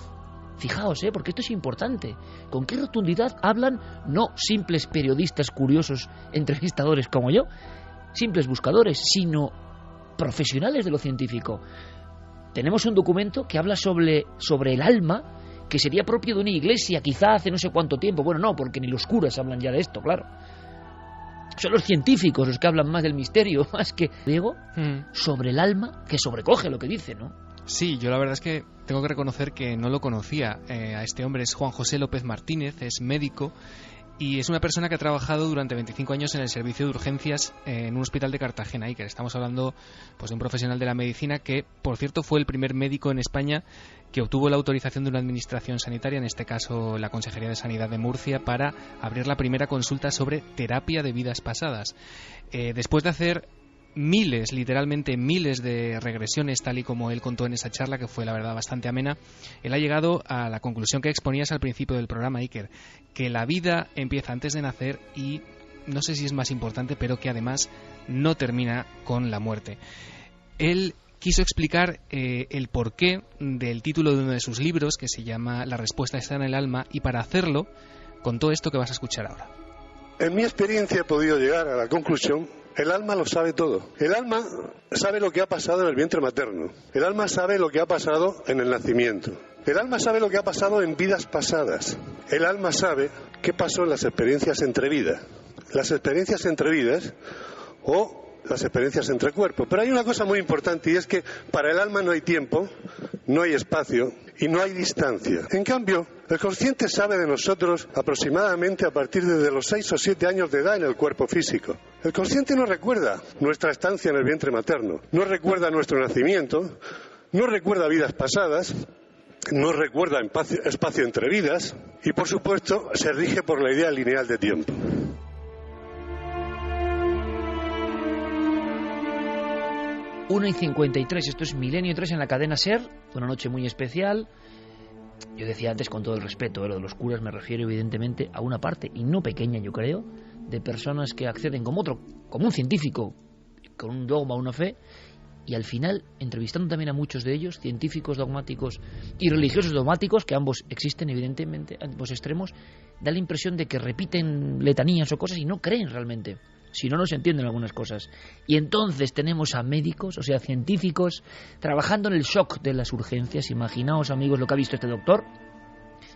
Fijaos, porque esto es importante. ¿Con qué rotundidad hablan no simples periodistas curiosos, entrevistadores como yo, simples buscadores, sino profesionales de lo científico? Tenemos un documento que habla sobre el alma, que sería propio de una iglesia, quizá hace no sé cuánto tiempo. Bueno, no, porque ni los curas hablan ya de esto, claro. Son los científicos los que hablan más del misterio, más que Diego, sobre el alma, que sobrecoge lo que dice, ¿no?
Sí, yo la verdad es que tengo que reconocer que no lo conocía. A este hombre es Juan José López Martínez, es médico y es una persona que ha trabajado durante 25 años en el servicio de urgencias en un hospital de Cartagena. Y que estamos hablando pues de un profesional de la medicina que, por cierto, fue el primer médico en España que obtuvo la autorización de una administración sanitaria, en este caso la Consejería de Sanidad de Murcia, para abrir la primera consulta sobre terapia de vidas pasadas. Después de hacer literalmente miles de regresiones, tal y como él contó en esa charla, que fue la verdad bastante amena, él ha llegado a la conclusión que exponías al principio del programa, Iker, que la vida empieza antes de nacer y no sé si es más importante, pero que además no termina con la muerte. Él quiso explicar el porqué del título de uno de sus libros, que se llama La respuesta está en el alma, y para hacerlo contó esto que vas a escuchar ahora.
En mi experiencia he podido llegar a la conclusión: el alma lo sabe todo. El alma sabe lo que ha pasado en el vientre materno. El alma sabe lo que ha pasado en el nacimiento. El alma sabe lo que ha pasado en vidas pasadas. El alma sabe qué pasó en las experiencias entre vidas. Las experiencias entre vidas o las experiencias entre cuerpos. Pero hay una cosa muy importante, y es que para el alma no hay tiempo, no hay espacio y no hay distancia. En cambio, el consciente sabe de nosotros aproximadamente a partir de los 6 o 7 años de edad en el cuerpo físico. El consciente no recuerda nuestra estancia en el vientre materno, no recuerda nuestro nacimiento, no recuerda vidas pasadas, no recuerda espacio entre vidas y, por supuesto, se rige por la idea lineal de tiempo.
Una y 53, esto es Milenio 3 en la cadena SER, una noche muy especial. Yo decía antes, con todo el respeto, lo de los curas me refiero evidentemente a una parte, y no pequeña yo creo, de personas que acceden como un científico, con un dogma, una fe, y al final, entrevistando también a muchos de ellos, científicos dogmáticos y religiosos dogmáticos, que ambos existen evidentemente, ambos extremos, da la impresión de que repiten letanías o cosas y no creen realmente. Si no, no se entienden algunas cosas. Y entonces tenemos a médicos, o sea, científicos, trabajando en el shock de las urgencias. Imaginaos, amigos, lo que ha visto este doctor,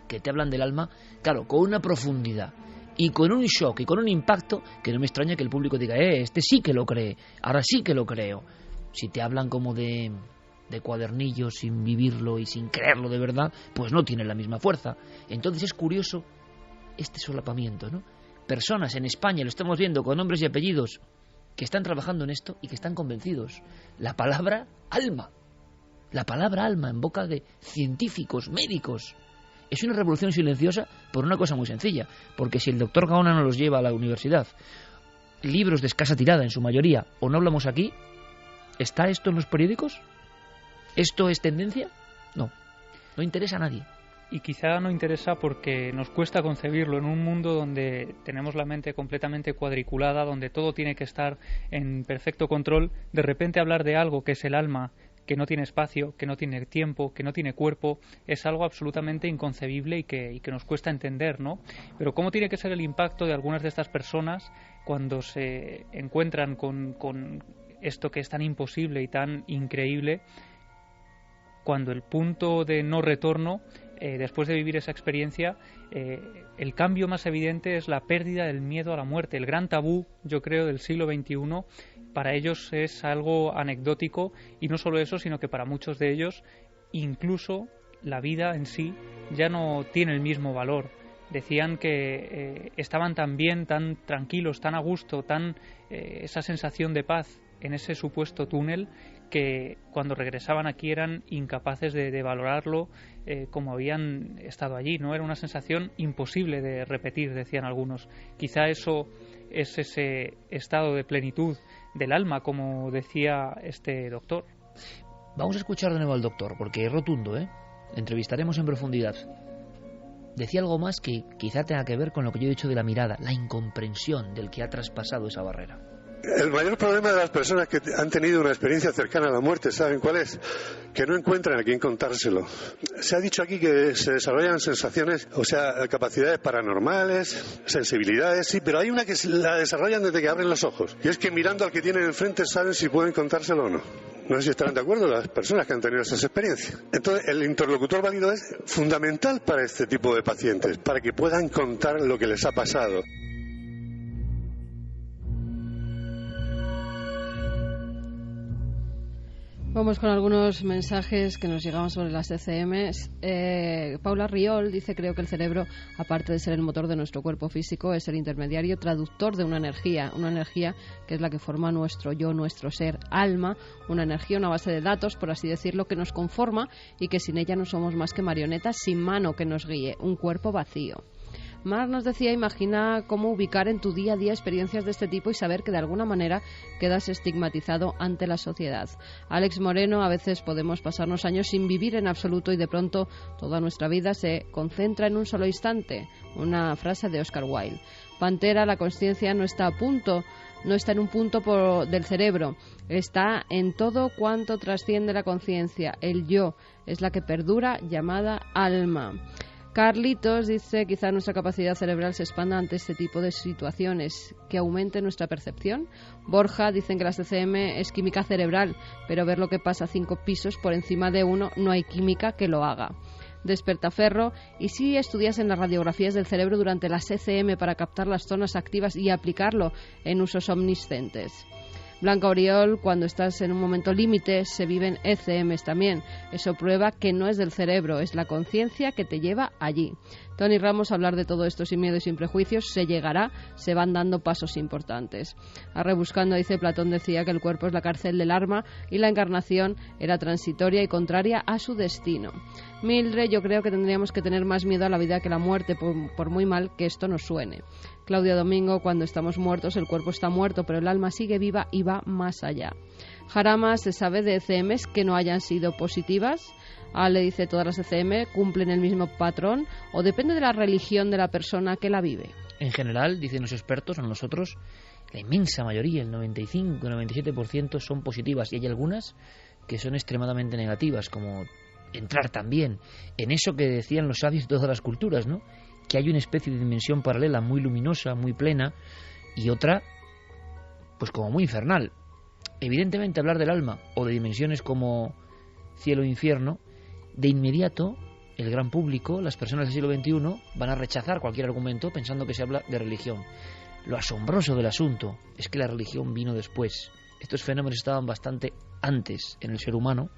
que te hablan del alma, claro, con una profundidad y con un shock y con un impacto que no me extraña que el público diga, este sí que lo cree, ahora sí que lo creo. Si te hablan como de cuadernillo, sin vivirlo y sin creerlo de verdad, pues no tiene la misma fuerza. Entonces es curioso este solapamiento, ¿no? Personas en España, lo estamos viendo con nombres y apellidos, que están trabajando en esto y que están convencidos. La palabra alma en boca de científicos, médicos, es una revolución silenciosa por una cosa muy sencilla, porque si el doctor Gaona no los lleva a la universidad, libros de escasa tirada en su mayoría, o no hablamos aquí, ¿está esto en los periódicos? ¿Esto es tendencia? No interesa a nadie.
Y quizá no interesa porque nos cuesta concebirlo en un mundo donde tenemos la mente completamente cuadriculada, donde todo tiene que estar en perfecto control. De repente hablar de algo que es el alma, que no tiene espacio, que no tiene tiempo, que no tiene cuerpo, es algo absolutamente inconcebible y que nos cuesta entender, ¿no? Pero ¿cómo tiene que ser el impacto de algunas de estas personas cuando se encuentran con esto que es tan imposible y tan increíble, cuando el punto de no retorno, después de vivir esa experiencia, el cambio más evidente es la pérdida del miedo a la muerte? El gran tabú, yo creo, del siglo XXI, para ellos es algo anecdótico, y no solo eso, sino que para muchos de ellos incluso la vida en sí ya no tiene el mismo valor. Decían que estaban tan bien, tan tranquilos, tan a gusto, esa sensación de paz en ese supuesto túnel, que cuando regresaban aquí eran incapaces de valorarlo como habían estado allí, ¿no? Era una sensación imposible de repetir, decían algunos. Quizá eso es ese estado de plenitud del alma, como decía este doctor.
Vamos a escuchar de nuevo al doctor, porque es rotundo, ¿eh? Le entrevistaremos en profundidad. Decía algo más que quizá tenga que ver con lo que yo he dicho de la mirada, la incomprensión del que ha traspasado esa barrera.
El mayor problema de las personas que han tenido una experiencia cercana a la muerte, ¿saben cuál es? Que no encuentran a quien contárselo. Se ha dicho aquí que se desarrollan sensaciones, o sea, capacidades paranormales, sensibilidades, sí, pero hay una que la desarrollan desde que abren los ojos. Y es que mirando al que tienen enfrente saben si pueden contárselo o no. No sé si estarán de acuerdo las personas que han tenido esas experiencias. Entonces, el interlocutor válido es fundamental para este tipo de pacientes, para que puedan contar lo que les ha pasado.
Vamos con algunos mensajes que nos llegaban sobre las ECMs. Paula Riol dice: creo que el cerebro, aparte de ser el motor de nuestro cuerpo físico, es el intermediario traductor de una energía que es la que forma nuestro yo, nuestro ser, alma, una energía, una base de datos, por así decirlo, que nos conforma y que sin ella no somos más que marionetas sin mano que nos guíe, un cuerpo vacío. Mar nos decía: imagina cómo ubicar en tu día a día experiencias de este tipo y saber que de alguna manera quedas estigmatizado ante la sociedad. Alex Moreno: a veces podemos pasarnos años sin vivir en absoluto y de pronto toda nuestra vida se concentra en un solo instante. Una frase de Oscar Wilde. Pantera: la consciencia no está en un punto del cerebro, está en todo cuanto trasciende la conciencia. El yo es la que perdura, llamada alma. Carlitos dice: quizá nuestra capacidad cerebral se expanda ante este tipo de situaciones, que aumente nuestra percepción. Borja: dicen que la ECM es química cerebral, pero ver lo que pasa 5 pisos por encima de uno, no hay química que lo haga. Despertaferro: ¿y si estudiasen las radiografías del cerebro durante las ECM para captar las zonas activas y aplicarlo en usos omniscientes? Blanca Oriol: cuando estás en un momento límite se viven ECMs también. Eso prueba que no es del cerebro, es la conciencia que te lleva allí. Tony Ramos: hablar de todo esto sin miedo y sin prejuicios, se llegará, se van dando pasos importantes. A Rebuscando dice: Platón decía que el cuerpo es la cárcel del alma y la encarnación era transitoria y contraria a su destino. Mildred: yo creo que tendríamos que tener más miedo a la vida que a la muerte, por muy mal que esto nos suene. Claudia Domingo: cuando estamos muertos el cuerpo está muerto, pero el alma sigue viva y va más allá. Jarama: ¿se sabe de ECMs que no hayan sido positivas? Ale dice: todas las ECM cumplen el mismo patrón o depende de la religión de la persona que la vive.
En general, dicen los expertos, a nosotros, la inmensa mayoría, el 95-97% son positivas, y hay algunas que son extremadamente negativas, como entrar también en eso que decían los sabios de todas las culturas, ¿no? Que hay una especie de dimensión paralela muy luminosa, muy plena, y otra pues como muy infernal. Evidentemente, hablar del alma o de dimensiones como cielo e infierno, de inmediato el gran público, las personas del siglo XXI, van a rechazar cualquier argumento pensando que se habla de religión. Lo asombroso del asunto es que la religión vino después. Estos fenómenos estaban bastante antes en el ser humano,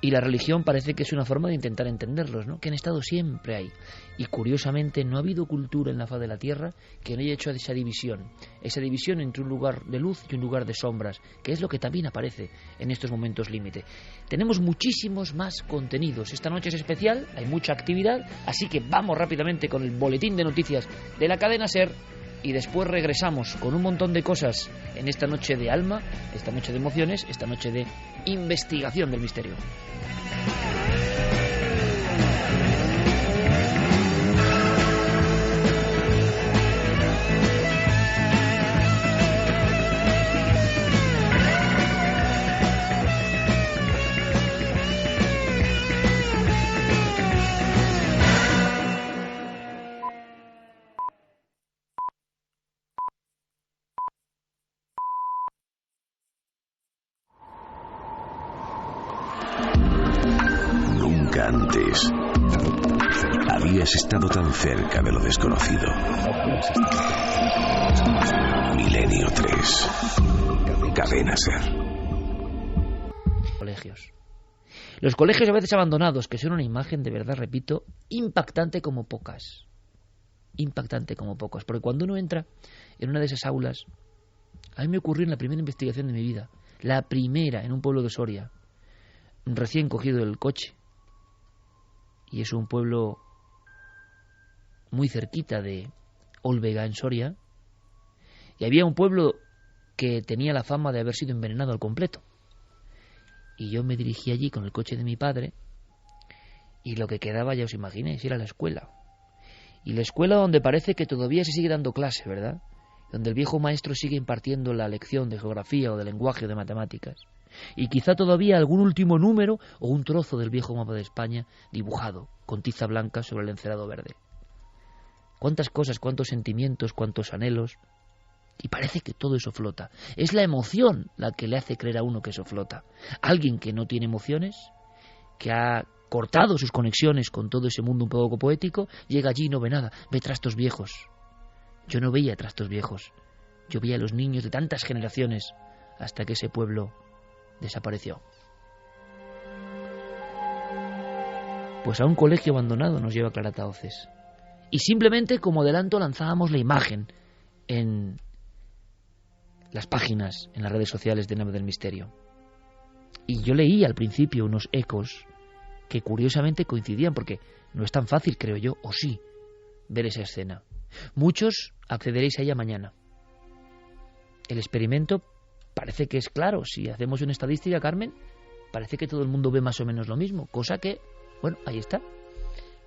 y la religión parece que es una forma de intentar entenderlos, ¿no? Que han estado siempre ahí. Y curiosamente no ha habido cultura en la faz de la Tierra que no haya hecho esa división entre un lugar de luz y un lugar de sombras, que es lo que también aparece en estos momentos límite. Tenemos muchísimos más contenidos. Esta noche es especial, hay mucha actividad, así que vamos rápidamente con el boletín de noticias de la cadena SER. Y después regresamos con un montón de cosas en esta noche de alma, esta noche de emociones, esta noche de investigación del misterio.
Antes habías estado tan cerca de lo desconocido. Milenio 3. Cadena SER.
Colegios. Los colegios a veces abandonados, que son una imagen, de verdad, repito, impactante como pocas. Impactante como pocas. Porque cuando uno entra en una de esas aulas, a mí me ocurrió en la primera investigación de mi vida, la primera en un pueblo de Soria, recién cogido del coche. Y es un pueblo muy cerquita de Olvega, en Soria. Y había un pueblo que tenía la fama de haber sido envenenado al completo. Y yo me dirigí allí con el coche de mi padre. Y lo que quedaba, ya os imaginéis, era la escuela. Y la escuela donde parece que todavía se sigue dando clase, ¿verdad? donde el viejo maestro sigue impartiendo la lección de geografía o de lenguaje o de matemáticas, y quizá todavía algún último número o un trozo del viejo mapa de España dibujado con tiza blanca sobre el encerado verde. Cuántas cosas, cuántos sentimientos, cuántos anhelos, y parece que todo eso flota. Es la emoción la que le hace creer a uno que eso flota. Alguien que no tiene emociones, que ha cortado sus conexiones con todo ese mundo un poco poético, llega allí y no ve nada, ve trastos viejos. Yo no veía trastos viejos, yo veía a los niños de tantas generaciones hasta que ese pueblo desapareció. Pues a un colegio abandonado nos lleva Clara Tauces. Y simplemente como adelanto lanzábamos la imagen en las páginas, en las redes sociales de Nave del Misterio. Y yo leí al principio unos ecos que curiosamente coincidían, porque no es tan fácil, creo yo, o sí, ver esa escena. Muchos accederéis a ella mañana. El experimento parece que es claro. Si hacemos una estadística, Carmen, parece que todo el mundo ve más o menos lo mismo, cosa que, bueno, ahí está.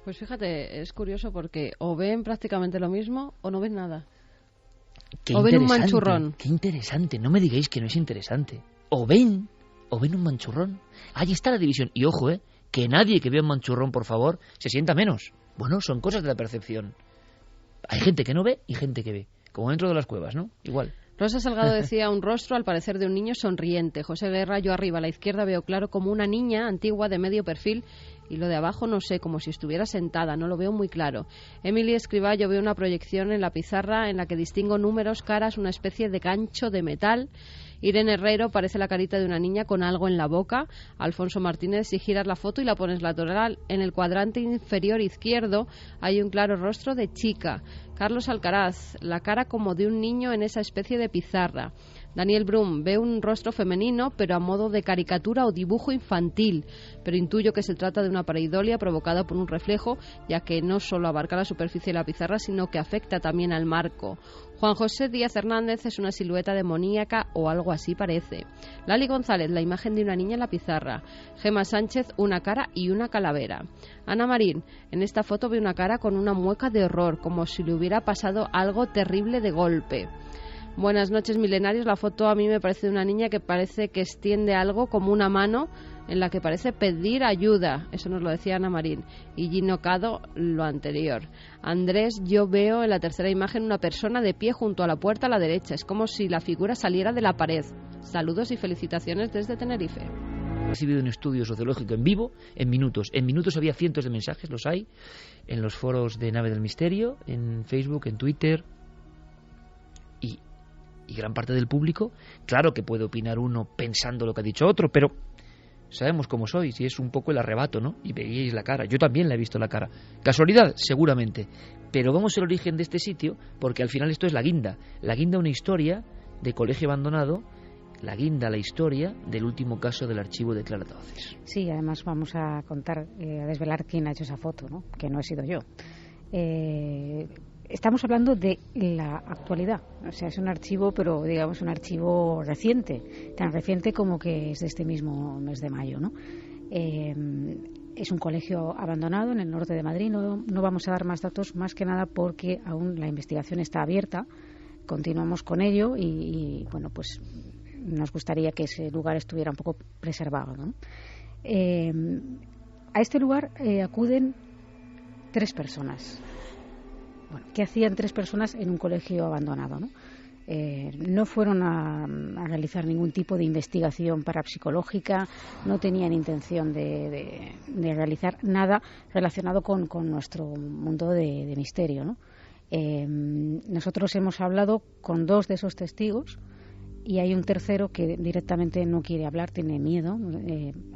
Pues fíjate, es curioso porque o ven prácticamente lo mismo o no ven nada.
Qué
o ven un manchurrón.
Qué interesante, no me digáis que no es interesante. O ven un manchurrón. Ahí está la división. Y ojo, que nadie que vea un manchurrón, por favor, se sienta menos. Bueno, son cosas de la percepción. Hay gente que no ve y gente que ve. Como dentro de las cuevas, ¿no? Igual.
Rosa Salgado decía un rostro, al parecer, de un niño sonriente. José Guerra, yo arriba a la izquierda veo claro como una niña antigua de medio perfil, y lo de abajo no sé, como si estuviera sentada, no lo veo muy claro. Emily Escribá, yo veo una proyección en la pizarra en la que distingo números, caras, una especie de gancho de metal. Irene Herrero, parece la carita de una niña con algo en la boca. Alfonso Martínez, si giras la foto y la pones lateral, en el cuadrante inferior izquierdo hay un claro rostro de chica. Carlos Alcaraz, la cara como de un niño en esa especie de pizarra. Daniel Brum, ve un rostro femenino, pero a modo de caricatura o dibujo infantil, pero intuyo que se trata de una pareidolia provocada por un reflejo, ya que no solo abarca la superficie de la pizarra, sino que afecta también al marco. Juan José Díaz Hernández es una silueta demoníaca o algo así parece. Lali González, la imagen de una niña en la pizarra. Gema Sánchez, una cara y una calavera. Ana Marín, en esta foto ve una cara con una mueca de horror, como si le hubiera pasado algo terrible de golpe. Buenas noches, milenarios. La foto a mí me parece de una niña que parece que extiende algo como una mano en la que parece pedir ayuda. Eso nos lo decía Ana Marín. Y Gino Cado, lo anterior. Andrés, yo veo en la tercera imagen una persona de pie junto a la puerta a la derecha. Es como si la figura saliera de la pared. Saludos y felicitaciones desde Tenerife.
He recibido un estudio sociológico en vivo, en minutos. En minutos había cientos de mensajes, los hay, en los foros de Nave del Misterio, en Facebook, en Twitter. Y gran parte del público, claro que puede opinar uno pensando lo que ha dicho otro, pero sabemos cómo sois y es un poco el arrebato, ¿no? Y veíais la cara, yo también la he visto la cara. ¿Casualidad? Seguramente. Pero vamos al origen de este sitio, porque al final esto es la guinda. La guinda, una historia de colegio abandonado, la guinda, la historia del último caso del archivo de Clara Tauces.
Sí, además vamos a contar, a desvelar quién ha hecho esa foto, ¿no? Que no he sido yo. Estamos hablando de la actualidad, o sea, es un archivo, pero digamos un archivo reciente, tan reciente como que es de este mismo mes de mayo, ¿no? Es un colegio abandonado en el norte de Madrid, no vamos a dar más datos, más que nada porque aún la investigación está abierta, continuamos con ello y bueno, pues nos gustaría que ese lugar estuviera un poco preservado, ¿no? A este lugar acuden 3 personas. Bueno, ¿qué hacían 3 personas en un colegio abandonado, ¿no? No fueron a realizar ningún tipo de investigación parapsicológica, no tenían intención de realizar nada relacionado con nuestro mundo de misterio, ¿no? Nosotros hemos hablado con 2 de esos testigos y hay un tercero que directamente no quiere hablar, tiene miedo.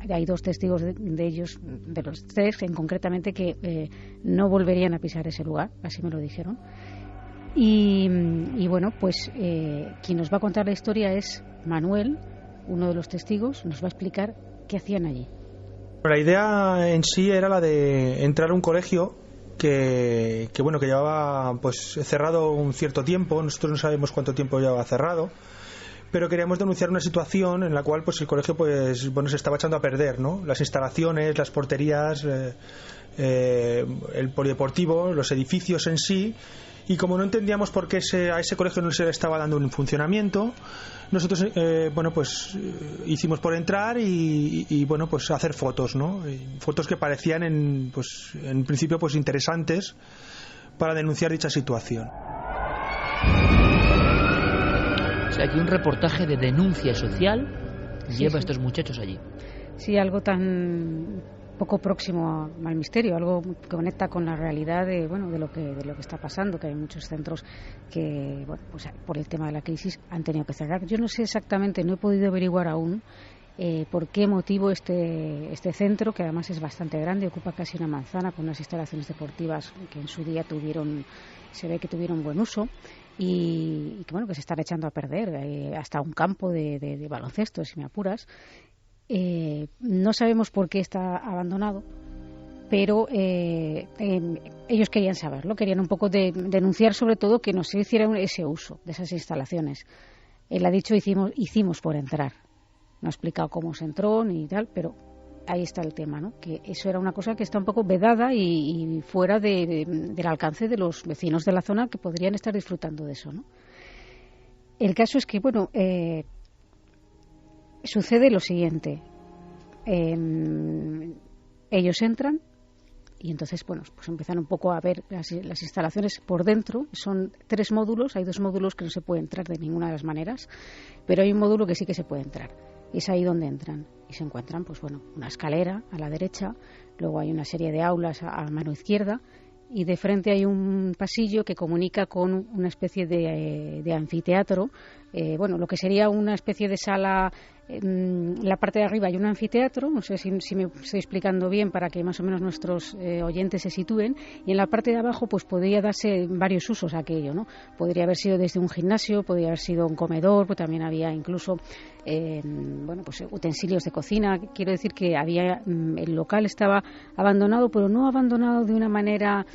Hay 2 testigos de ellos, de los 3 concretamente, que no volverían a pisar ese lugar, así me lo dijeron. Y bueno, pues quien nos va a contar la historia es Manuel, uno de los testigos, nos va a explicar qué hacían allí.
La idea en sí era la de entrar a un colegio que llevaba pues cerrado un cierto tiempo. Nosotros no sabemos cuánto tiempo llevaba cerrado, pero queríamos denunciar una situación en la cual pues el colegio pues bueno se estaba echando a perder, ¿no? Las instalaciones, las porterías, el polideportivo, los edificios en sí, y como no entendíamos por qué a ese colegio no se le estaba dando un funcionamiento, nosotros hicimos por entrar y bueno pues hacer fotos, ¿no? Fotos que parecían en principio pues interesantes para denunciar dicha situación.
O sea, que un reportaje de denuncia social lleva a estos muchachos allí.
Sí, algo tan poco próximo al misterio, algo que conecta con la realidad de lo que está pasando, que hay muchos centros que pues por el tema de la crisis han tenido que cerrar. Yo no sé exactamente, no he podido averiguar aún por qué motivo este centro, que además es bastante grande, ocupa casi una manzana con unas instalaciones deportivas que en su día se ve que tuvieron buen uso y que se están echando a perder, hasta un campo de baloncesto, si me apuras. No sabemos por qué está abandonado, pero ellos querían saberlo, querían un poco denunciar sobre todo que no se hiciera ese uso de esas instalaciones. Él ha dicho hicimos por entrar, no ha explicado cómo se entró ni tal, pero ahí está el tema, ¿no? Que eso era una cosa que está un poco vedada y fuera del alcance de los vecinos de la zona que podrían estar disfrutando de eso, ¿no? El caso es que sucede lo siguiente. Ellos entran y entonces pues empiezan un poco a ver las instalaciones por dentro. Son 3 módulos, hay 2 módulos que no se puede entrar de ninguna de las maneras, pero hay un módulo que sí que se puede entrar. Es ahí donde entran y se encuentran una escalera a la derecha, luego hay una serie de aulas a mano izquierda y de frente hay un pasillo que comunica con una especie de anfiteatro, lo que sería una especie de sala. En la parte de arriba hay un anfiteatro, no sé si me estoy explicando bien para que más o menos nuestros oyentes se sitúen, y en la parte de abajo pues podría darse varios usos a aquello, ¿no? Podría haber sido desde un gimnasio, podría haber sido un comedor, pues también había incluso utensilios de cocina. Quiero decir que el local estaba abandonado, pero no abandonado de una manera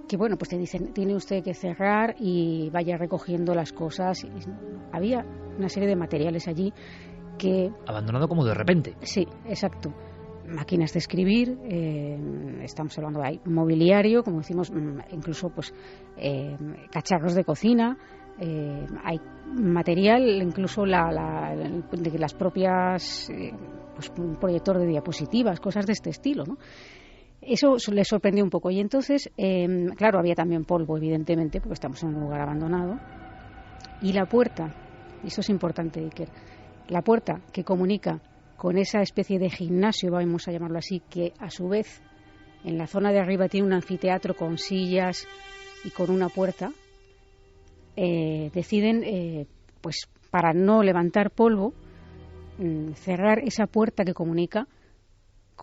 que pues te dicen tiene usted que cerrar y vaya recogiendo las cosas. Había una serie de materiales allí que...
Abandonado como de repente.
Sí, exacto. Máquinas de escribir, estamos hablando de mobiliario, como decimos, incluso cacharros de cocina, hay material, incluso de las propias, un proyector de diapositivas, cosas de este estilo, ¿no? Eso les sorprendió un poco y entonces, claro, había también polvo, evidentemente, porque estamos en un lugar abandonado, y la puerta, y eso es importante, Iker, la puerta que comunica con esa especie de gimnasio, vamos a llamarlo así, que a su vez en la zona de arriba tiene un anfiteatro con sillas y con una puerta, deciden, para no levantar polvo, cerrar esa puerta que comunica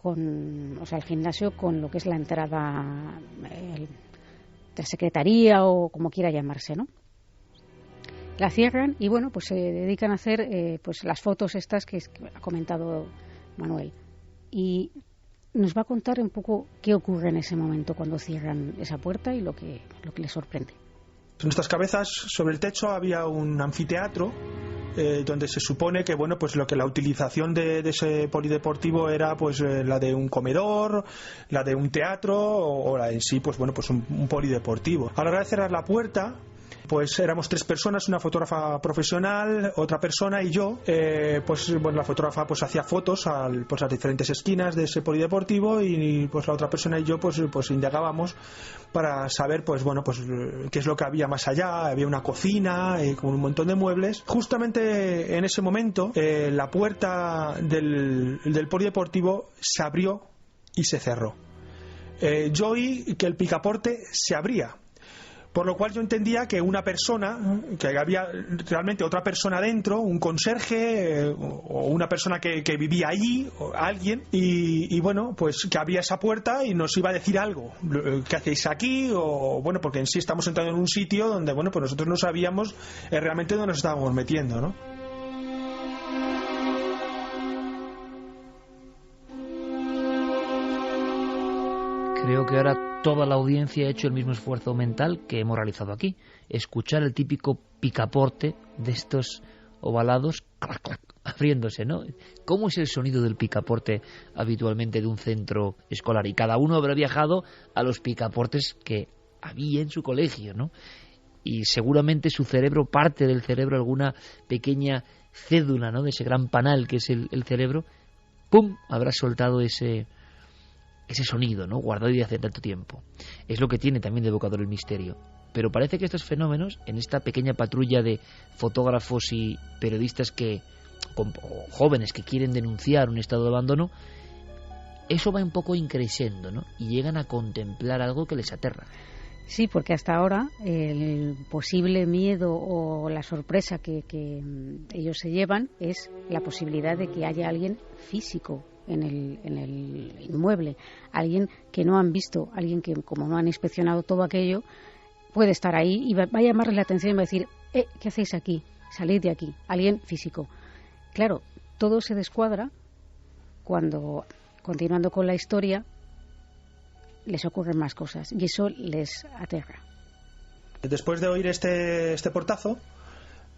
el gimnasio con lo que es la entrada de la secretaría o como quiera llamarse, ¿no? La cierran y se dedican a hacer las fotos estas que ha comentado Manuel, y nos va a contar un poco qué ocurre en ese momento cuando cierran esa puerta y lo que les sorprende.
En nuestras cabezas, sobre el techo había un anfiteatro donde se supone que la utilización de ese polideportivo era la de un comedor, la de un teatro o la en sí un polideportivo. A la hora de cerrar la puerta, éramos 3 personas, una fotógrafa profesional, otra persona y yo. La fotógrafa hacía fotos a las diferentes esquinas de ese polideportivo y la otra persona y yo indagábamos para saber qué es lo que había más allá. Había una cocina con un montón de muebles. Justamente en ese momento la puerta del polideportivo se abrió y se cerró. Yo oí que el picaporte se abría, por lo cual yo entendía que una persona, que había realmente otra persona dentro, un conserje o una persona que vivía allí, o alguien, y que abría esa puerta y nos iba a decir algo. ¿Qué hacéis aquí? O porque en sí estamos entrando en un sitio donde nosotros no sabíamos realmente dónde nos estábamos metiendo, ¿no?
Creo que ahora toda la audiencia ha hecho el mismo esfuerzo mental que hemos realizado aquí. Escuchar el típico picaporte de estos ovalados, clac, clac, abriéndose, ¿no? ¿Cómo es el sonido del picaporte habitualmente de un centro escolar? Y cada uno habrá viajado a los picaportes que había en su colegio, ¿no? Y seguramente su cerebro, parte del cerebro, alguna pequeña cédula, ¿no?, de ese gran panal que es el cerebro, ¡pum!, habrá soltado ese sonido, ¿no?, guardado desde hace tanto tiempo. Es lo que tiene también de evocador el misterio. Pero parece que estos fenómenos, en esta pequeña patrulla de fotógrafos y periodistas o jóvenes que quieren denunciar un estado de abandono, eso va un poco increciendo, ¿no?, y llegan a contemplar algo que les aterra.
Sí, porque hasta ahora el posible miedo o la sorpresa que ellos se llevan es la posibilidad de que haya alguien físico en el inmueble, alguien que no han visto, alguien que, como no han inspeccionado todo aquello, puede estar ahí y va a llamarles la atención y va a decir, ¿qué hacéis aquí? Salid de aquí, alguien físico. Claro, todo se descuadra cuando, continuando con la historia, les ocurren más cosas y eso les aterra.
Después de oír este portazo,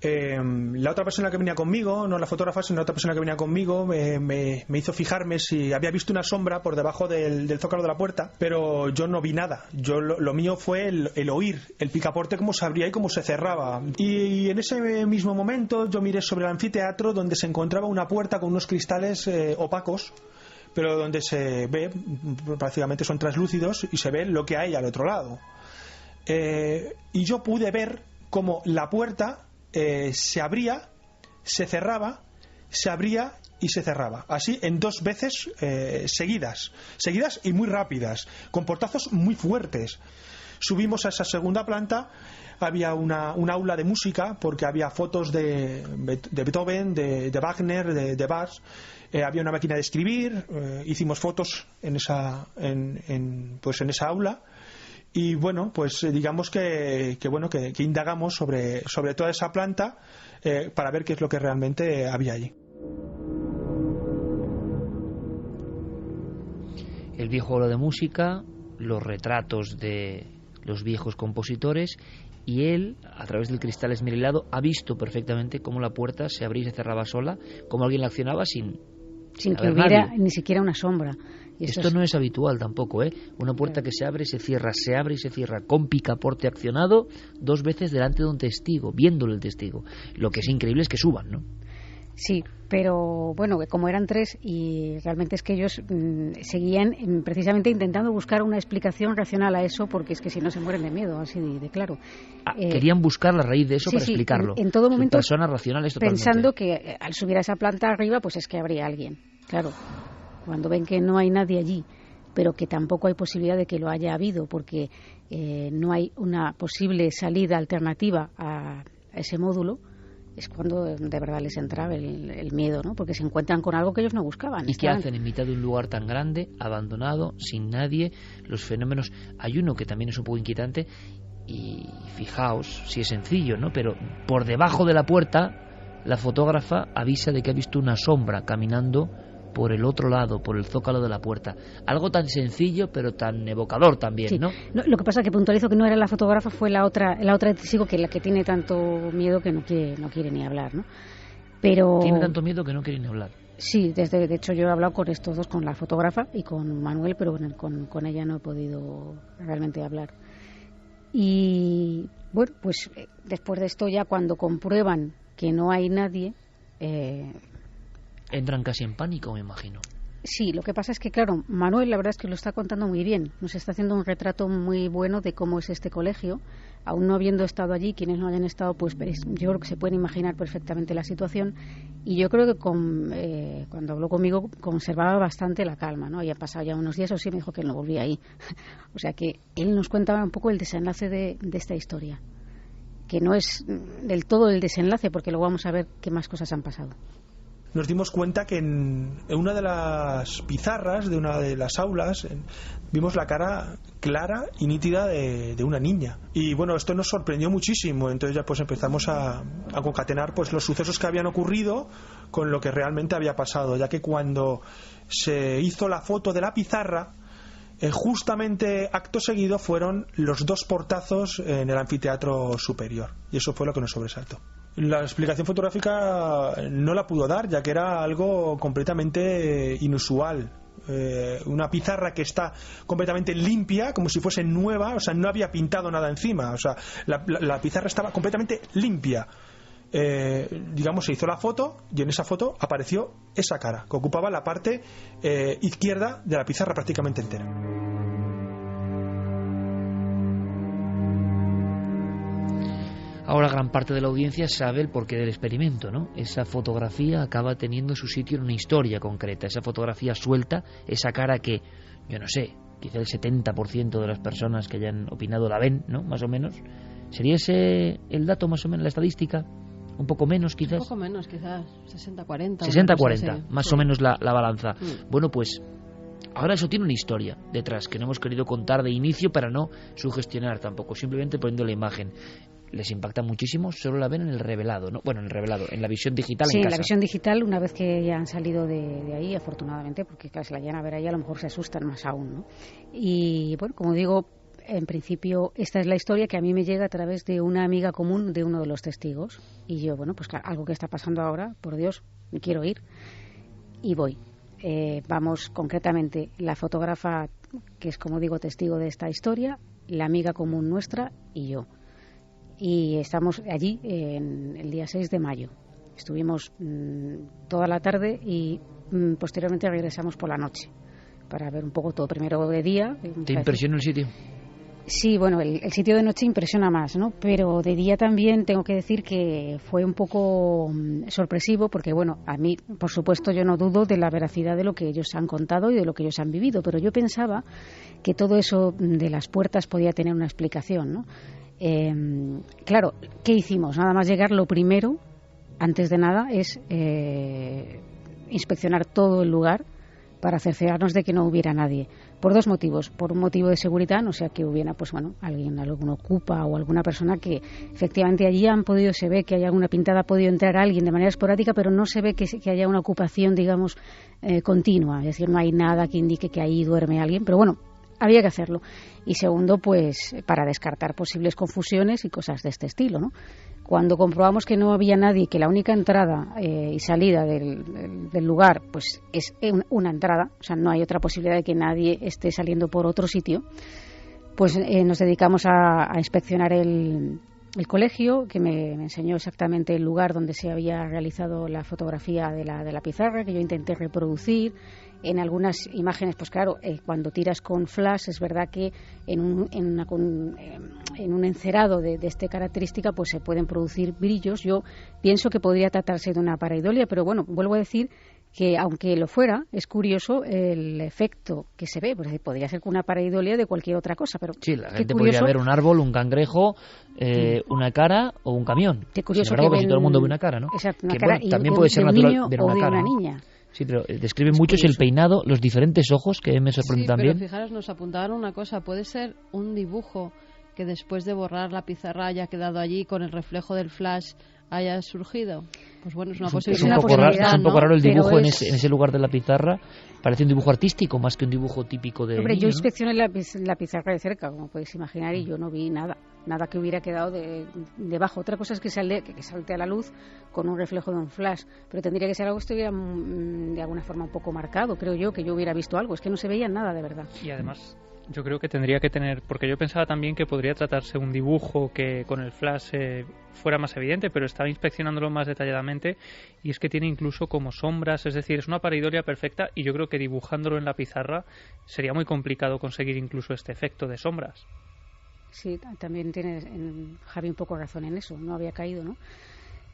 la otra persona que venía conmigo, no la fotógrafa, sino la otra persona que venía conmigo, me hizo fijarme si había visto una sombra por debajo del zócalo de la puerta, pero yo no vi nada. Yo lo mío fue el oír el picaporte cómo se abría y cómo se cerraba. Y en ese mismo momento yo miré sobre el anfiteatro, donde se encontraba una puerta con unos cristales opacos, pero donde se ve, prácticamente son translúcidos, y se ve lo que hay al otro lado. Y yo pude ver cómo la puerta se abría, se cerraba, se abría y se cerraba. Así en 2 veces seguidas y muy rápidas, con portazos muy fuertes. Subimos a esa segunda planta, había un aula de música, porque había fotos de Beethoven, de Wagner, de Bach. Había una máquina de escribir, hicimos fotos en esa aula. Y bueno, pues digamos que indagamos sobre toda esa planta para ver qué es lo que realmente había allí.
El viejo aula de música, los retratos de los viejos compositores, y él, a través del cristal esmerilado, ha visto perfectamente cómo la puerta se abría y se cerraba sola, cómo alguien la accionaba sin
que hubiera ni siquiera una sombra. Y
esto no es habitual tampoco, ¿eh? Una puerta que se abre y se abre y se cierra con picaporte accionado 2 veces delante de un testigo, viéndolo el testigo. Lo que es increíble es que suban, ¿no?
Sí, pero bueno, como eran 3 y realmente es que ellos seguían precisamente intentando buscar una explicación racional a eso, porque es que si no se mueren de miedo, así de claro.
Querían buscar la raíz de eso para explicarlo.
En todo momento
personas racionales totalmente.
Pensando que al subir a esa planta arriba, pues es que habría alguien. Claro, cuando ven que no hay nadie allí, pero que tampoco hay posibilidad de que lo haya habido, porque no hay una posible salida alternativa a ese módulo, es cuando de verdad les entra el miedo, ¿no? Porque se encuentran con algo que ellos no buscaban.
¿Y qué hacen en mitad de un lugar tan grande, abandonado, sin nadie? Los fenómenos... Hay uno que también es un poco inquietante, y fijaos, si es sencillo, ¿no? Pero por debajo de la puerta, la fotógrafa avisa de que ha visto una sombra caminando por el otro lado, por el zócalo de la puerta. Algo tan sencillo, pero tan evocador también,
sí.
¿no?
Lo que pasa es que puntualizo que no era la fotógrafa, fue la otra testigo, que la que tiene tanto miedo que no quiere ni hablar, ¿no? Pero
tiene tanto miedo que no quiere ni hablar.
Sí, de hecho yo he hablado con estos dos, con la fotógrafa y con Manuel, pero con ella no he podido realmente hablar. Y bueno, pues después de esto, ya cuando comprueban que no hay nadie,
entran casi en pánico, me imagino.
Sí, lo que pasa es que, claro, Manuel la verdad es que lo está contando muy bien. Nos está haciendo un retrato muy bueno de cómo es este colegio. Aún no habiendo estado allí, quienes no hayan estado, pues yo creo que se pueden imaginar perfectamente la situación. Y yo creo que cuando habló conmigo conservaba bastante la calma, ¿no? Habían pasado ya unos días, o sí me dijo que él no volvía ahí. O sea que él nos cuenta un poco el desenlace de esta historia, que no es del todo el desenlace, porque luego vamos a ver qué más cosas han pasado.
Nos dimos cuenta que en una de las pizarras de una de las aulas vimos la cara clara y nítida de una niña. Y bueno, esto nos sorprendió muchísimo. Entonces ya pues empezamos a concatenar pues los sucesos que habían ocurrido con lo que realmente había pasado, ya que cuando se hizo la foto de la pizarra, justamente acto seguido fueron los 2 portazos en el anfiteatro superior, y eso fue lo que nos sobresaltó. La explicación fotográfica no la pudo dar, ya que era algo completamente inusual. Una pizarra que está completamente limpia, como si fuese nueva, o sea, no había pintado nada encima, o sea, la pizarra estaba completamente limpia. Digamos, se hizo la foto y en esa foto apareció esa cara, que ocupaba la parte izquierda de la pizarra prácticamente entera.
Ahora gran parte de la audiencia sabe el porqué del experimento, ¿no? Esa fotografía acaba teniendo su sitio en una historia concreta. Esa fotografía suelta, esa cara que, yo no sé, quizá el 70% de las personas que hayan opinado la ven, ¿no? Más o menos. ¿Sería ese el dato más o menos, la estadística? Un poco menos, quizás.
Un poco menos, quizás 60-40.
60-40, más o menos la balanza. Bueno, pues ahora eso tiene una historia detrás que no hemos querido contar de inicio para no sugestionar tampoco, simplemente poniendo la imagen. Les impacta muchísimo, solo la ven en el revelado, ¿no? Bueno, en el revelado, en la visión digital
sí,
en casa.
Sí, en la visión digital, una vez que ya han salido de ahí, afortunadamente, porque si la llegan a ver ahí a lo mejor se asustan más aún, ¿no? Y bueno, como digo, en principio esta es la historia que a mí me llega a través de una amiga común de uno de los testigos. Y yo, bueno, pues algo que está pasando ahora, por Dios, me quiero ir. Y voy. Vamos, concretamente, la fotógrafa, que es, como digo, testigo de esta historia, la amiga común nuestra y yo. Y estamos allí el día 6 de mayo. Estuvimos toda la tarde y posteriormente regresamos por la noche para ver un poco todo, primero de día.
¿Te impresionó el sitio?
Sí, bueno, el sitio de noche impresiona más, ¿no? Pero de día también tengo que decir que fue un poco sorpresivo porque, bueno, a mí, por supuesto, yo no dudo de la veracidad de lo que ellos han contado y de lo que ellos han vivido, pero yo pensaba que todo eso de las puertas podía tener una explicación, ¿no? Claro, ¿qué hicimos? Nada más llegar, lo primero, antes de nada, es inspeccionar todo el lugar para cerciorarnos de que no hubiera nadie. Por dos motivos. Por un motivo de seguridad, no sea que hubiera, pues bueno, algún ocupa o alguna persona que efectivamente allí se ve que hay alguna pintada, ha podido entrar alguien de manera esporádica, pero no se ve que haya una ocupación, digamos, continua. Es decir, no hay nada que indique que ahí duerme alguien, pero bueno, había que hacerlo. Y segundo, pues para descartar posibles confusiones y cosas de este estilo, ¿no? Cuando comprobamos que no había nadie, que la única entrada y salida del lugar pues es una entrada, o sea, no hay otra posibilidad de que nadie esté saliendo por otro sitio, pues nos dedicamos a inspeccionar el colegio, que me enseñó exactamente el lugar donde se había realizado la fotografía de la pizarra, que yo intenté reproducir. En algunas imágenes, pues claro, cuando tiras con flash, es verdad que en un encerado de esta característica pues se pueden producir brillos. Yo pienso que podría tratarse de una pareidolia, pero bueno, vuelvo a decir que aunque lo fuera, es curioso el efecto que se ve, porque podría ser una pareidolia de cualquier otra cosa, pero
sí, la gente podría ver un árbol, un cangrejo, una cara o un camión.
Qué curioso
que si todo el mundo ve una cara, ¿no?
Exacto, una
que,
cara,
bueno, también puede ser natural ver una cara,
una niña.
Sí, pero describe mucho el peinado, los diferentes ojos, que me sorprende también.
Pero fijaros, nos apuntaban una cosa, puede ser un dibujo que después de borrar la pizarra haya quedado allí con el reflejo del flash haya surgido. Pues bueno, es una posibilidad.
Es un poco raro el dibujo en ese lugar de la pizarra. Parece un dibujo artístico más que un dibujo típico de...
Hombre,
niño,
yo inspeccioné la pizarra de cerca, como podéis imaginar, y yo no vi nada que hubiera quedado debajo. Otra cosa es que salte a la luz con un reflejo de un flash, pero tendría que ser algo que estuviera de alguna forma un poco marcado, creo yo, que yo hubiera visto algo. Es que no se veía nada, de verdad.
Y además, yo creo que tendría que tener, porque yo pensaba también que podría tratarse un dibujo que con el flash fuera más evidente, pero estaba inspeccionándolo más detalladamente y es que tiene incluso como sombras, es decir, es una pareidolia perfecta y yo creo que dibujándolo en la pizarra sería muy complicado conseguir incluso este efecto de sombras.
Sí, también tiene Javi un poco razón en eso, no había caído, ¿no?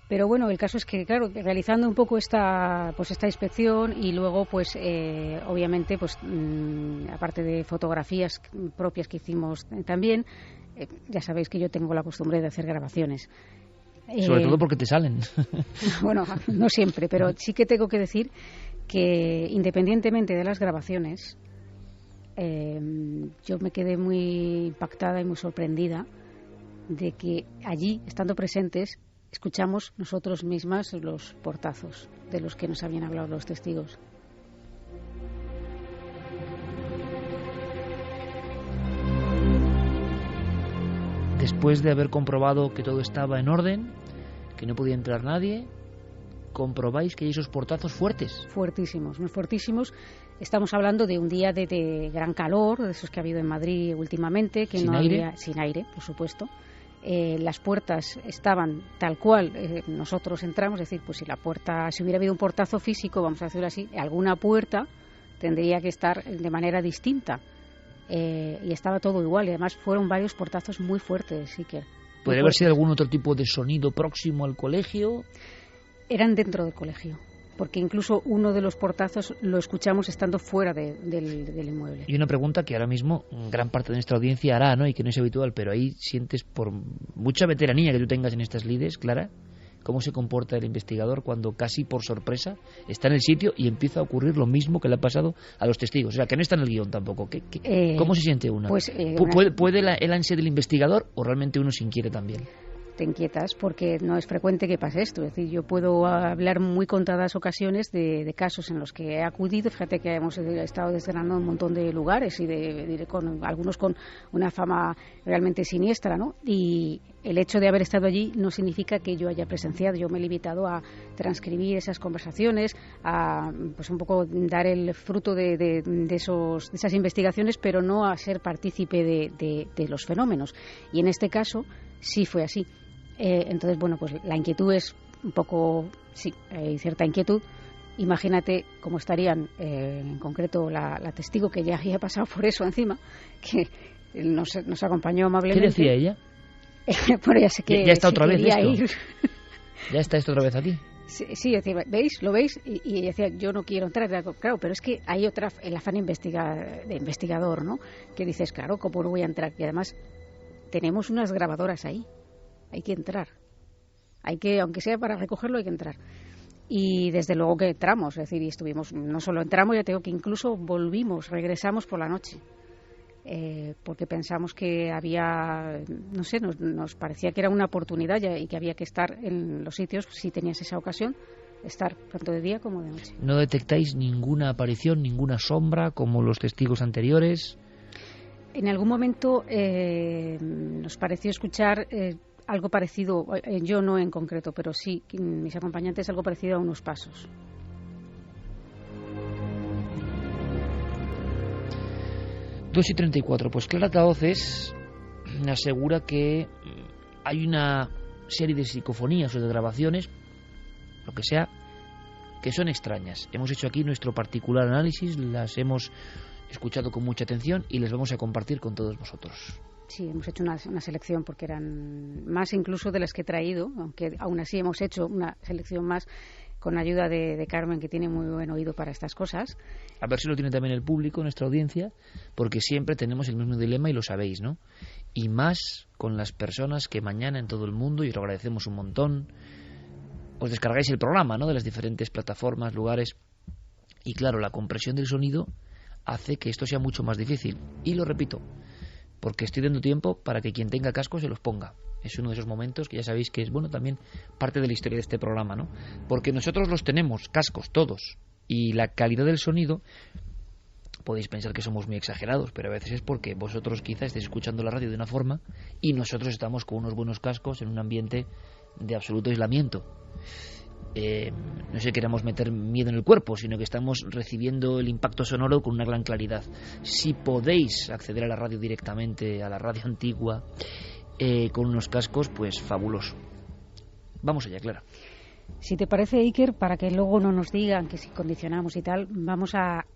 Pero bueno, el caso es que, claro, realizando un poco esta inspección y luego, pues, obviamente, pues, aparte de fotografías propias que hicimos también, ya sabéis que yo tengo la costumbre de hacer grabaciones.
Sobre todo porque te salen.
Bueno, no siempre, pero sí que tengo que decir que independientemente de las grabaciones, yo me quedé muy impactada y muy sorprendida de que allí, estando presentes, escuchamos nosotros mismas los portazos de los que nos habían hablado los testigos.
Después de haber comprobado que todo estaba en orden, que no podía entrar nadie, comprobáis que hay esos portazos fuertes.
Fuertísimos, muy fuertísimos. Estamos hablando de un día de gran calor, de esos que ha habido en Madrid últimamente, que
¿Sin
no
aire?
había, sin aire, por supuesto. Las puertas estaban tal cual nosotros entramos, es decir, pues si hubiera habido un portazo físico, vamos a decirlo así, alguna puerta tendría que estar de manera distinta. Y estaba todo igual, y además fueron varios portazos muy fuertes, Iker.
¿Podría haber sido algún otro tipo de sonido próximo al colegio?
Eran dentro del colegio, porque incluso uno de los portazos lo escuchamos estando fuera del inmueble.
Y una pregunta que ahora mismo gran parte de nuestra audiencia hará, ¿no? Y que no es habitual, pero ahí sientes, por mucha veteranía que tú tengas en estas lides, Clara, cómo se comporta el investigador cuando casi por sorpresa está en el sitio y empieza a ocurrir lo mismo que le ha pasado a los testigos. O sea, que no está en el guión tampoco. ¿Cómo se siente una?
Pues,
¿Puede el ansia del investigador o realmente uno se inquiere también?
Te inquietas porque no es frecuente que pase esto. Es decir, yo puedo hablar muy contadas ocasiones de casos en los que he acudido. Fíjate que hemos estado desgranando un montón de lugares y con algunos con una fama realmente siniestra, ¿no? Y el hecho de haber estado allí no significa que yo haya presenciado. Yo me he limitado a transcribir esas conversaciones, a pues un poco dar el fruto de esas investigaciones, pero no a ser partícipe de los fenómenos. Y en este caso sí fue así. Entonces, bueno, pues la inquietud es un poco, sí, hay cierta inquietud. Imagínate cómo estarían, en concreto, la testigo que ya había pasado por eso encima, que nos acompañó amablemente.
¿Qué decía ella?
Bueno, ya sé que
ya está otra vez esto.
Ir.
¿Ya está esto otra vez aquí?
Sí, decía, ¿veis? ¿Lo veis? Y decía, yo no quiero entrar. Claro, pero es que hay otra, el afán de investigador, ¿no? Que dices, claro, ¿cómo no voy a entrar? Y además tenemos unas grabadoras ahí. Hay que entrar. Aunque sea para recogerlo, hay que entrar. Y desde luego que entramos, es decir, y estuvimos, no solo entramos, ya tengo que incluso regresamos por la noche. Porque pensamos que había, no sé, nos parecía que era una oportunidad y que había que estar en los sitios, si tenías esa ocasión, estar tanto de día como de noche.
¿No detectáis ninguna aparición, ninguna sombra como los testigos anteriores?
En algún momento nos pareció escuchar algo parecido, yo no en concreto, pero sí mis acompañantes, algo parecido a unos pasos.
Dos y 34. Pues Clara Tahoces asegura que hay una serie de psicofonías o de grabaciones, lo que sea, que son extrañas. Hemos hecho aquí nuestro particular análisis, las hemos escuchado con mucha atención y les vamos a compartir con todos vosotros.
Sí, hemos hecho una selección porque eran más incluso de las que he traído, aunque aún así hemos hecho una selección más con ayuda de Carmen, que tiene muy buen oído para estas cosas.
A ver si lo tiene también el público, nuestra audiencia, porque siempre tenemos el mismo dilema y lo sabéis, ¿no? Y más con las personas que mañana en todo el mundo, y os lo agradecemos un montón, os descargáis el programa, ¿no?, de las diferentes plataformas, lugares, y claro, la compresión del sonido hace que esto sea mucho más difícil. Y lo repito, porque estoy dando tiempo para que quien tenga cascos se los ponga. Es uno de esos momentos que ya sabéis que es, bueno, también parte de la historia de este programa, ¿no? Porque nosotros los tenemos, cascos, todos, y la calidad del sonido, podéis pensar que somos muy exagerados, pero a veces es porque vosotros quizás estéis escuchando la radio de una forma y nosotros estamos con unos buenos cascos en un ambiente de absoluto aislamiento. No es que queramos meter miedo en el cuerpo, sino que estamos recibiendo el impacto sonoro con una gran claridad. Si podéis acceder a la radio directamente, a la radio antigua, con unos cascos, pues fabuloso. Vamos allá, Clara.
Si te parece, Iker, para que luego no nos digan que si condicionamos y tal, vamos a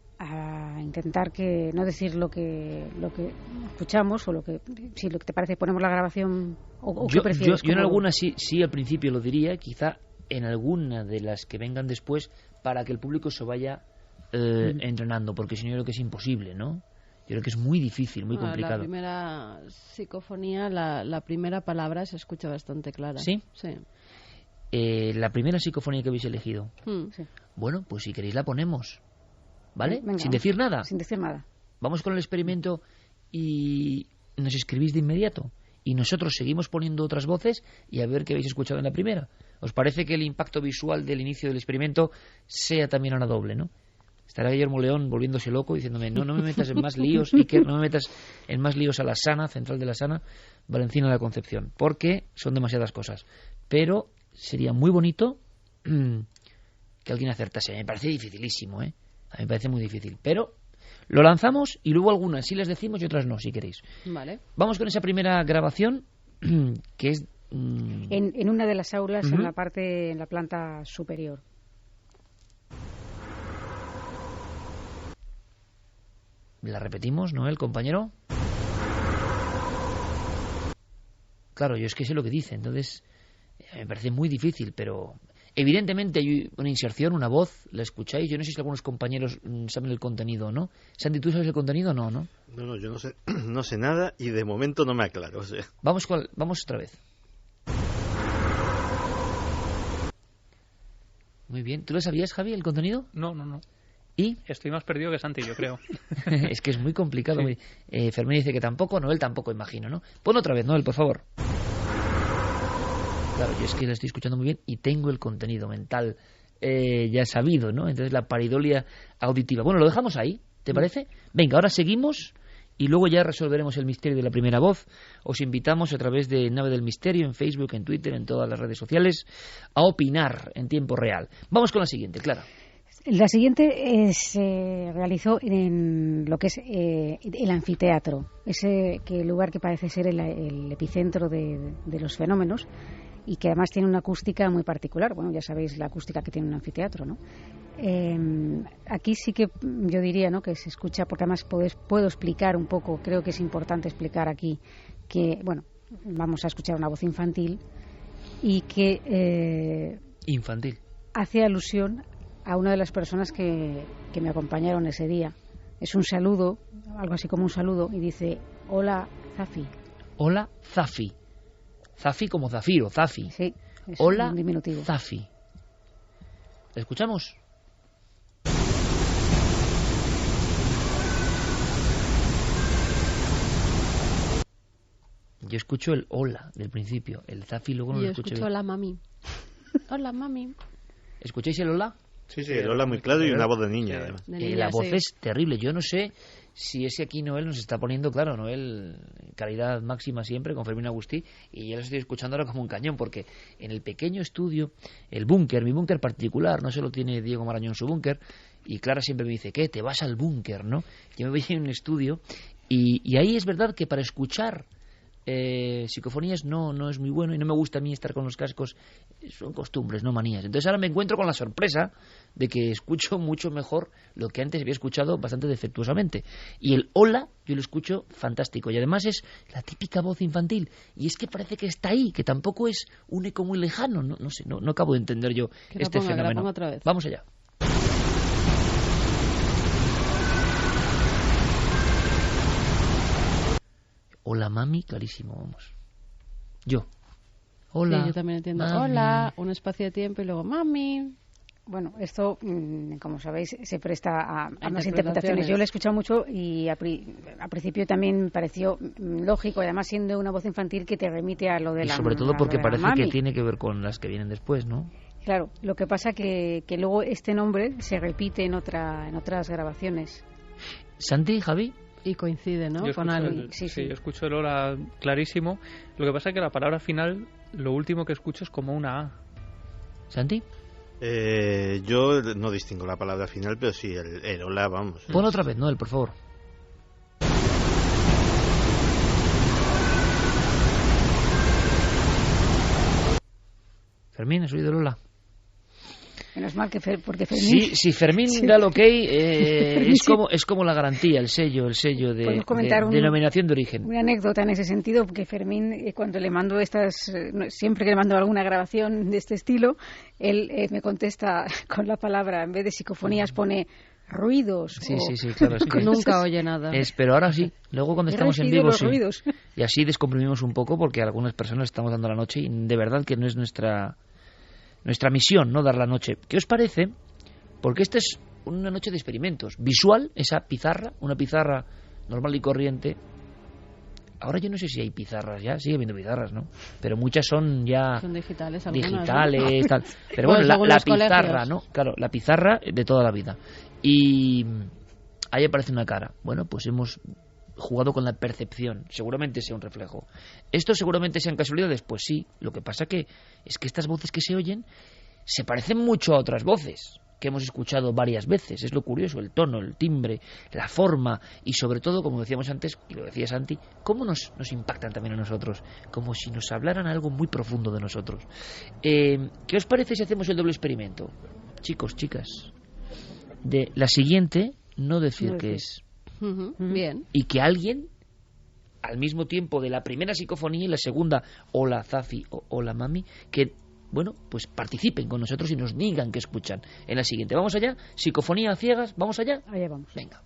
intentar que no decir lo que escuchamos, o si lo que te parece ponemos la grabación o qué prefieres.
Yo en algunas sí al principio lo diría, quizá en alguna de las que vengan después, para que el público se vaya entrenando, porque si no, yo creo que es imposible, ¿no? Yo creo que es muy difícil, muy complicado.
La primera psicofonía, la primera palabra se escucha bastante clara.
¿Sí?
Sí.
La primera psicofonía que habéis elegido.
Sí.
Bueno, pues si queréis la ponemos, ¿vale?
Venga,
sin decir nada.
Sin decir nada.
Vamos con el experimento y nos escribís de inmediato. Y nosotros seguimos poniendo otras voces y a ver qué habéis escuchado en la primera. ¿Os parece que el impacto visual del inicio del experimento sea también ahora doble, no? Estará Guillermo León volviéndose loco diciéndome, no me metas en más líos, Iker, no me metas en más líos a la Sana, Central de la Sana, Valencina de la Concepción, porque son demasiadas cosas. Pero sería muy bonito que alguien acertase. Me parece dificilísimo, ¿eh? A mí me parece muy difícil. Pero lo lanzamos y luego algunas sí les decimos y otras no, si queréis.
Vale.
Vamos con esa primera grabación, que es...
En una de las aulas, en la planta superior.
¿La repetimos, Noel, compañero? Claro, yo es que sé lo que dice, entonces me parece muy difícil, pero evidentemente hay una inserción, una voz, la escucháis. Yo no sé si algunos compañeros saben el contenido o no. Santi, ¿tú sabes el contenido? No, ¿no?
No, yo no sé nada y de momento no me aclaro. O sea.
Vamos otra vez. Muy bien. ¿Tú lo sabías, Javi, el contenido?
No.
¿Y?
Estoy más perdido que Santi, yo creo.
Es que es muy complicado. Sí. Fermín dice que tampoco, Noel tampoco, imagino, ¿no? Pon otra vez, Noel, por favor. Claro, yo es que lo estoy escuchando muy bien y tengo el contenido mental ya sabido, ¿no? Entonces la paridolia auditiva. Bueno, lo dejamos ahí, ¿te parece? Venga, ahora seguimos y luego ya resolveremos el misterio de la primera voz. Os invitamos a través de Nave del Misterio, en Facebook, en Twitter, en todas las redes sociales, a opinar en tiempo real. Vamos con la siguiente, Clara.
La siguiente se realizó en lo que es el anfiteatro, ese lugar que parece ser el epicentro de los fenómenos y que además tiene una acústica muy particular. Bueno, ya sabéis la acústica que tiene un anfiteatro, ¿no? Aquí sí que yo diría, ¿no?, que se escucha, porque además puedo explicar un poco, creo que es importante explicar aquí que, bueno, vamos a escuchar una voz infantil y que...
infantil.
Hace alusión a una de las personas que me acompañaron ese día. Es un saludo, algo así como un saludo, y dice: hola, Zafi.
Hola, Zafi. Zafi como zafiro, Zafi.
Sí, es
hola,
un diminutivo.
Zafi. ¿La escuchamos? Yo escucho el hola del principio, el Zafi luego no lo escucho bien.
Yo escucho hola, mami. Hola, mami.
¿Escucháis el hola?
Sí, el hola muy claro y una voz de niña, además.
La voz es terrible. Yo no sé si ese aquí Noel nos está poniendo, claro, Noel, calidad máxima siempre, con Fermín Agustí, y yo lo estoy escuchando ahora como un cañón, porque en el pequeño estudio, el búnker, mi búnker particular, no solo tiene Diego Marañón su búnker, y Clara siempre me dice, ¿qué? Te vas al búnker, ¿no? Yo me voy en un estudio, y ahí es verdad que para escuchar psicofonías no es muy bueno, y no me gusta a mí estar con los cascos. Son costumbres, no manías. Entonces ahora me encuentro con la sorpresa de que escucho mucho mejor lo que antes había escuchado bastante defectuosamente, y el hola yo lo escucho fantástico, y además es la típica voz infantil, y es que parece que está ahí, que tampoco es un eco muy lejano. No sé, no acabo de entender yo este fenómeno.
Otra vez.
Vamos allá. Hola, mami, clarísimo, vamos. Yo. Hola.
Sí, yo también entiendo.
Mami.
Hola, un espacio de tiempo y luego mami.
Bueno, esto, como sabéis, se presta a más interpretaciones. Yo lo he escuchado mucho y al principio también me pareció lógico, además siendo una voz infantil que te remite a lo de la mami.
Y sobre todo porque parece que tiene que ver con las que vienen después, ¿no?
Claro, lo que pasa que luego este nombre se repite en otras grabaciones.
¿Santi, Javi?
Y coincide, ¿no?
Con algo. Sí, yo escucho el hola clarísimo. Lo que pasa es que la palabra final, lo último que escucho es como una A.
¿Santi?
Yo no distingo la palabra final, pero sí, el hola, vamos.
Pon otra vez, Noel, por favor. Fermín, ¿has oído el hola?
Menos mal que porque Fermín...
Sí, Fermín da el ok, es como la garantía, el sello de denominación de origen.
Una anécdota en ese sentido, porque Fermín, cuando le mando siempre que le mando alguna grabación de este estilo, él me contesta con la palabra, en vez de psicofonías pone ruidos.
Sí, claro. Es que
nunca oye nada.
Pero ahora sí, luego cuando estamos en vivo, sí.
Ruidos.
Y así descomprimimos un poco, porque a algunas personas estamos dando la noche y de verdad que no es nuestra misión, no dar la noche. ¿Qué os parece? Porque esta es una noche de experimentos. Visual, esa pizarra, una pizarra normal y corriente. Ahora yo no sé si hay pizarras ya, sigue habiendo pizarras, ¿no? Pero muchas son ya...
Son digitales,
digitales, tal. Pero bueno, la pizarra, ¿no? Claro, la pizarra de toda la vida. Y ahí aparece una cara. Bueno, pues hemos jugado con la percepción. Seguramente sea un reflejo. ¿Estos seguramente sean casualidades? Pues sí. Lo que pasa es que estas voces que se oyen se parecen mucho a otras voces que hemos escuchado varias veces. Es lo curioso, el tono, el timbre, la forma y sobre todo, como decíamos antes, y lo decía Santi, cómo nos impactan también a nosotros, como si nos hablaran algo muy profundo de nosotros. ¿Qué os parece si hacemos el doble experimento? Chicos, chicas, de la siguiente no decir qué es.
Bien.
Y que alguien, al mismo tiempo de la primera psicofonía y la segunda, hola Zafi o hola Mami, que bueno, pues participen con nosotros y nos digan que escuchan en la siguiente. ¿Vamos allá? Psicofonía a ciegas, ¿vamos allá?
Allá vamos.
Venga.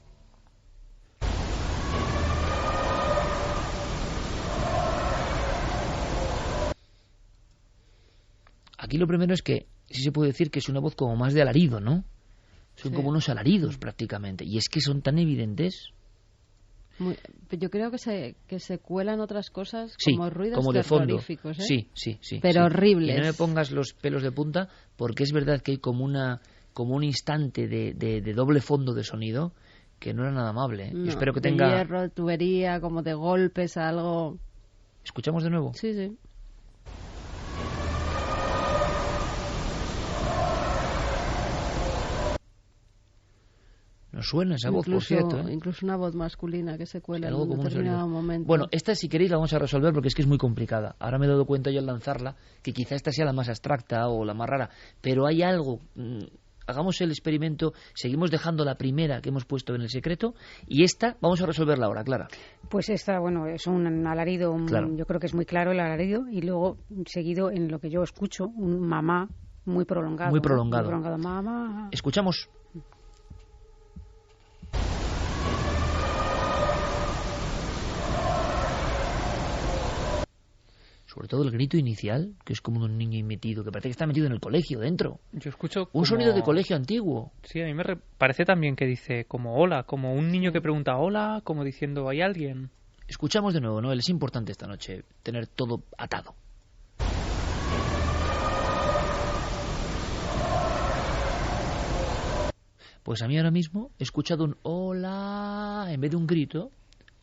Aquí lo primero es que sí se puede decir que es una voz como más de alarido, ¿no? Son como unos alaridos prácticamente. Y es que son tan evidentes.
Yo creo que se cuelan otras cosas como ruidos
como de fondo.
¿eh?
Sí.
Pero horribles.
Y no me pongas los pelos de punta, porque es verdad que hay como un instante de doble fondo de sonido que no era nada amable, ¿eh?
No,
Yo espero que
de
tenga
hierro, tubería, como de golpes, algo.
¿Escuchamos de nuevo?
Sí.
Nos suena esa voz, por cierto, ¿eh?
Incluso una voz masculina que se cuela en un
como
determinado momento.
Bueno, esta si queréis la vamos a resolver porque es que es muy complicada. Ahora me he dado cuenta yo al lanzarla que quizá esta sea la más abstracta o la más rara, pero hay algo. Hagamos el experimento, seguimos dejando la primera que hemos puesto en el secreto y esta vamos a resolverla ahora, Clara.
Pues esta, bueno, es un alarido,
claro.
Yo creo que es muy claro el alarido y luego seguido en lo que yo escucho, un mamá muy prolongado.
Muy prolongado.
Mamá.
Escuchamos. Sobre todo el grito inicial, que es como un niño metido, que parece que está metido en el colegio, dentro.
Yo escucho
un sonido de colegio antiguo.
Sí, a mí me parece también que dice como hola, como un niño que pregunta hola, como diciendo ¿hay alguien?
Escuchamos de nuevo, Noel, es importante esta noche tener todo atado. Pues a mí ahora mismo he escuchado un hola, en vez de un grito,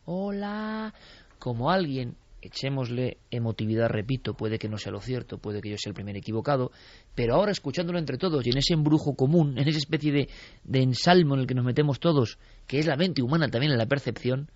hola, como alguien. Echémosle emotividad, repito, puede que no sea lo cierto, puede que yo sea el primer equivocado, pero ahora escuchándolo entre todos y en ese embrujo común, en esa especie de ensalmo en el que nos metemos todos, que es la mente humana también en la percepción,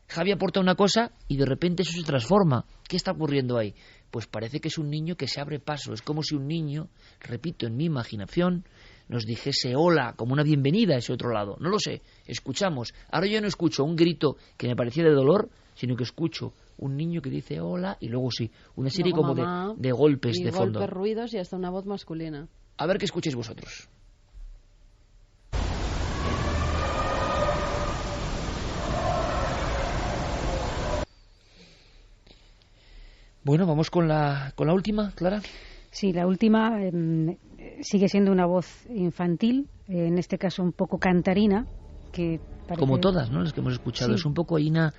Javi aporta una cosa y de repente eso se transforma. ¿Qué está ocurriendo ahí? Pues parece que es un niño que se abre paso, es como si un niño, repito, en mi imaginación, nos dijese hola, como una bienvenida a ese otro lado. No lo sé, escuchamos. Ahora yo no escucho un grito que me parecía de dolor, sino que escucho un niño que dice hola y luego sí, una serie
luego
como
mamá,
de golpes
y
de fondo.
Golpes, ruidos y hasta una voz masculina.
A ver qué escuchéis vosotros. Bueno, vamos con la última, Clara.
Sí, la última sigue siendo una voz infantil, en este caso un poco cantarina, que parece...
Como todas, ¿no? Las que hemos escuchado, sí. Es un poco ahí una...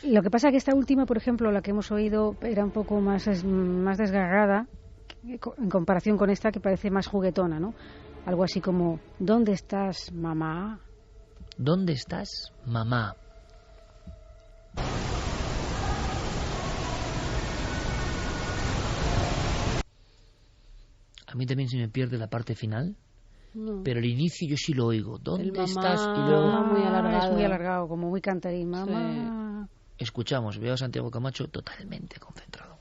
Lo que pasa es que esta última, por ejemplo, la que hemos oído, era un poco más desgarrada en comparación con esta que parece más juguetona, ¿no? Algo así como, ¿dónde estás, mamá?
¿Dónde estás, mamá? A mí también se me pierde la parte final, pero el inicio yo sí lo oigo. ¿Dónde estás? Y luego
muy alargado. Es muy alargado, como muy cantarín, mamá.
Sí. Escuchamos, veo a Santiago Camacho totalmente concentrado.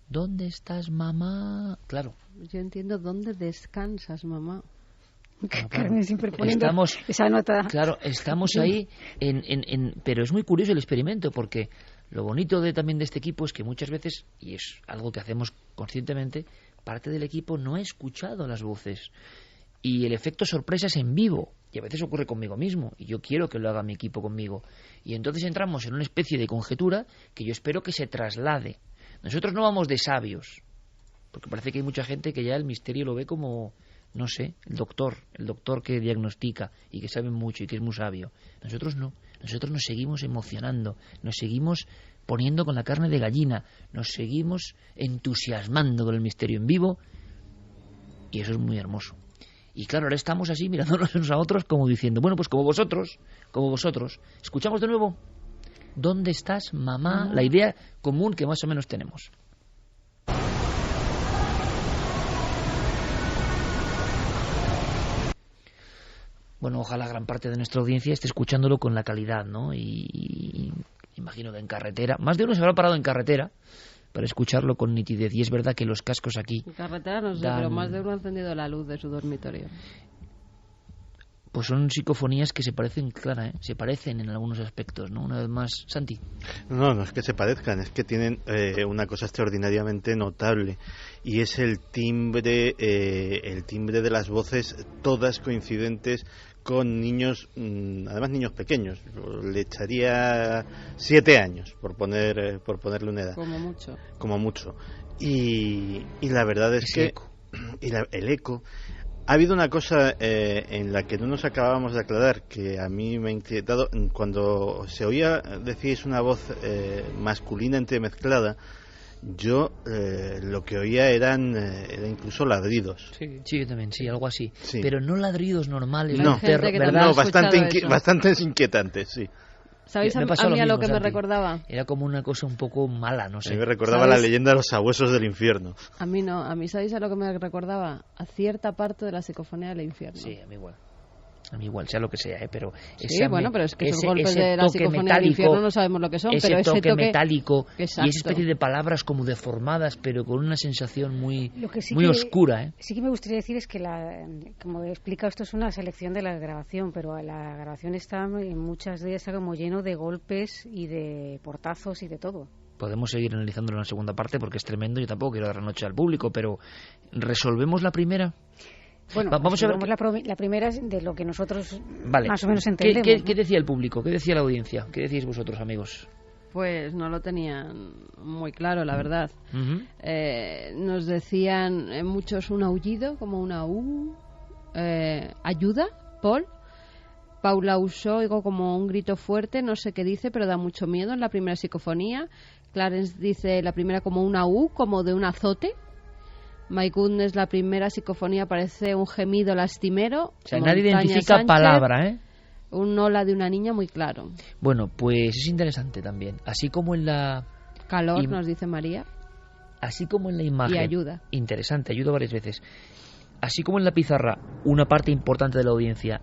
¿Dónde estás, mamá? Claro.
Yo entiendo dónde descansas, mamá.
Claro. Carmen siempre poniendo esa nota.
Claro, estamos ahí, pero es muy curioso el experimento, porque lo bonito también de este equipo es que muchas veces, y es algo que hacemos conscientemente, parte del equipo no ha escuchado las voces. Y el efecto sorpresa es en vivo, y a veces ocurre conmigo mismo, y yo quiero que lo haga mi equipo conmigo. Y entonces entramos en una especie de conjetura que yo espero que se traslade. Nosotros no vamos de sabios, porque parece que hay mucha gente que ya el misterio lo ve como, no sé, el doctor que diagnostica y que sabe mucho y que es muy sabio. Nosotros no, nosotros nos seguimos emocionando, nos seguimos poniendo con la carne de gallina, nos seguimos entusiasmando con el misterio en vivo, y eso es muy hermoso. Y claro, ahora estamos así mirándonos unos a otros como diciendo, bueno, pues como vosotros. Escuchamos de nuevo. ¿Dónde estás, mamá? La idea común que más o menos tenemos. Bueno, ojalá gran parte de nuestra audiencia esté escuchándolo con la calidad, ¿no? Y imagino que en carretera, más de uno se habrá parado en carretera para escucharlo con nitidez. Y es verdad que los cascos aquí...
En carretera no sé, pero más de uno ha encendido la luz de su dormitorio.
Pues son psicofonías que se parecen, Clara, se parecen en algunos aspectos, ¿no? Una vez más, Santi.
No es que se parezcan, es que tienen una cosa extraordinariamente notable, y es el timbre de las voces, todas coincidentes con niños, además niños pequeños. Le echaría 7 años, por ponerle una edad. Como mucho. Y la verdad es que... Eco. El eco... Ha habido una cosa en la que no nos acabábamos de aclarar, que a mí me ha inquietado. Cuando se oía, decíais, una voz masculina entremezclada, yo lo que oía eran incluso ladridos.
Sí, yo también, sí, algo así. Sí. Pero no ladridos normales.
No, bastante inquietantes, sí.
¿Sabéis a mí a lo que me recordaba?
Era como una cosa un poco mala, no sé.
A mí me recordaba la leyenda de los sabuesos del infierno.
A mí no, a mí ¿sabéis a lo que me recordaba? A cierta parte de la psicofonía del infierno.
Sí, a mí igual, sea lo que sea, pero...
Sí, bueno, pero es que esos golpes de la psicofonía metálico, del infierno no sabemos lo que son, pero ese toque
metálico. Exacto. Y esa especie de palabras como deformadas, pero con una sensación muy oscura.
Sí que me gustaría decir es que, como he explicado, esto es una selección de la grabación, pero la grabación está en muchas de ellas está como lleno de golpes y de portazos y de todo.
Podemos seguir analizándolo en la segunda parte porque es tremendo. Yo tampoco quiero dar la noche al público, pero ¿resolvemos la primera?
Bueno, vamos a ver la primera es de lo que nosotros más o menos entendemos.
¿Qué decía el público? ¿Qué decía la audiencia? ¿Qué decís vosotros, amigos?
Pues no lo tenían muy claro, la verdad. Nos decían muchos un aullido, como una U. Ayuda, Paul. Paula usó como un grito fuerte, no sé qué dice, pero da mucho miedo en la primera psicofonía. Clarence dice la primera como una U, como de un azote. My Goodness, la primera psicofonía parece un gemido lastimero.
O sea, nadie identifica palabra, ¿eh?
Un hola de una niña muy claro.
Bueno, pues es interesante también. Así como en la...
Calor, nos dice María.
Así como en la imagen.
Y ayuda.
Interesante, ayuda varias veces. Así como en la pizarra, una parte importante de la audiencia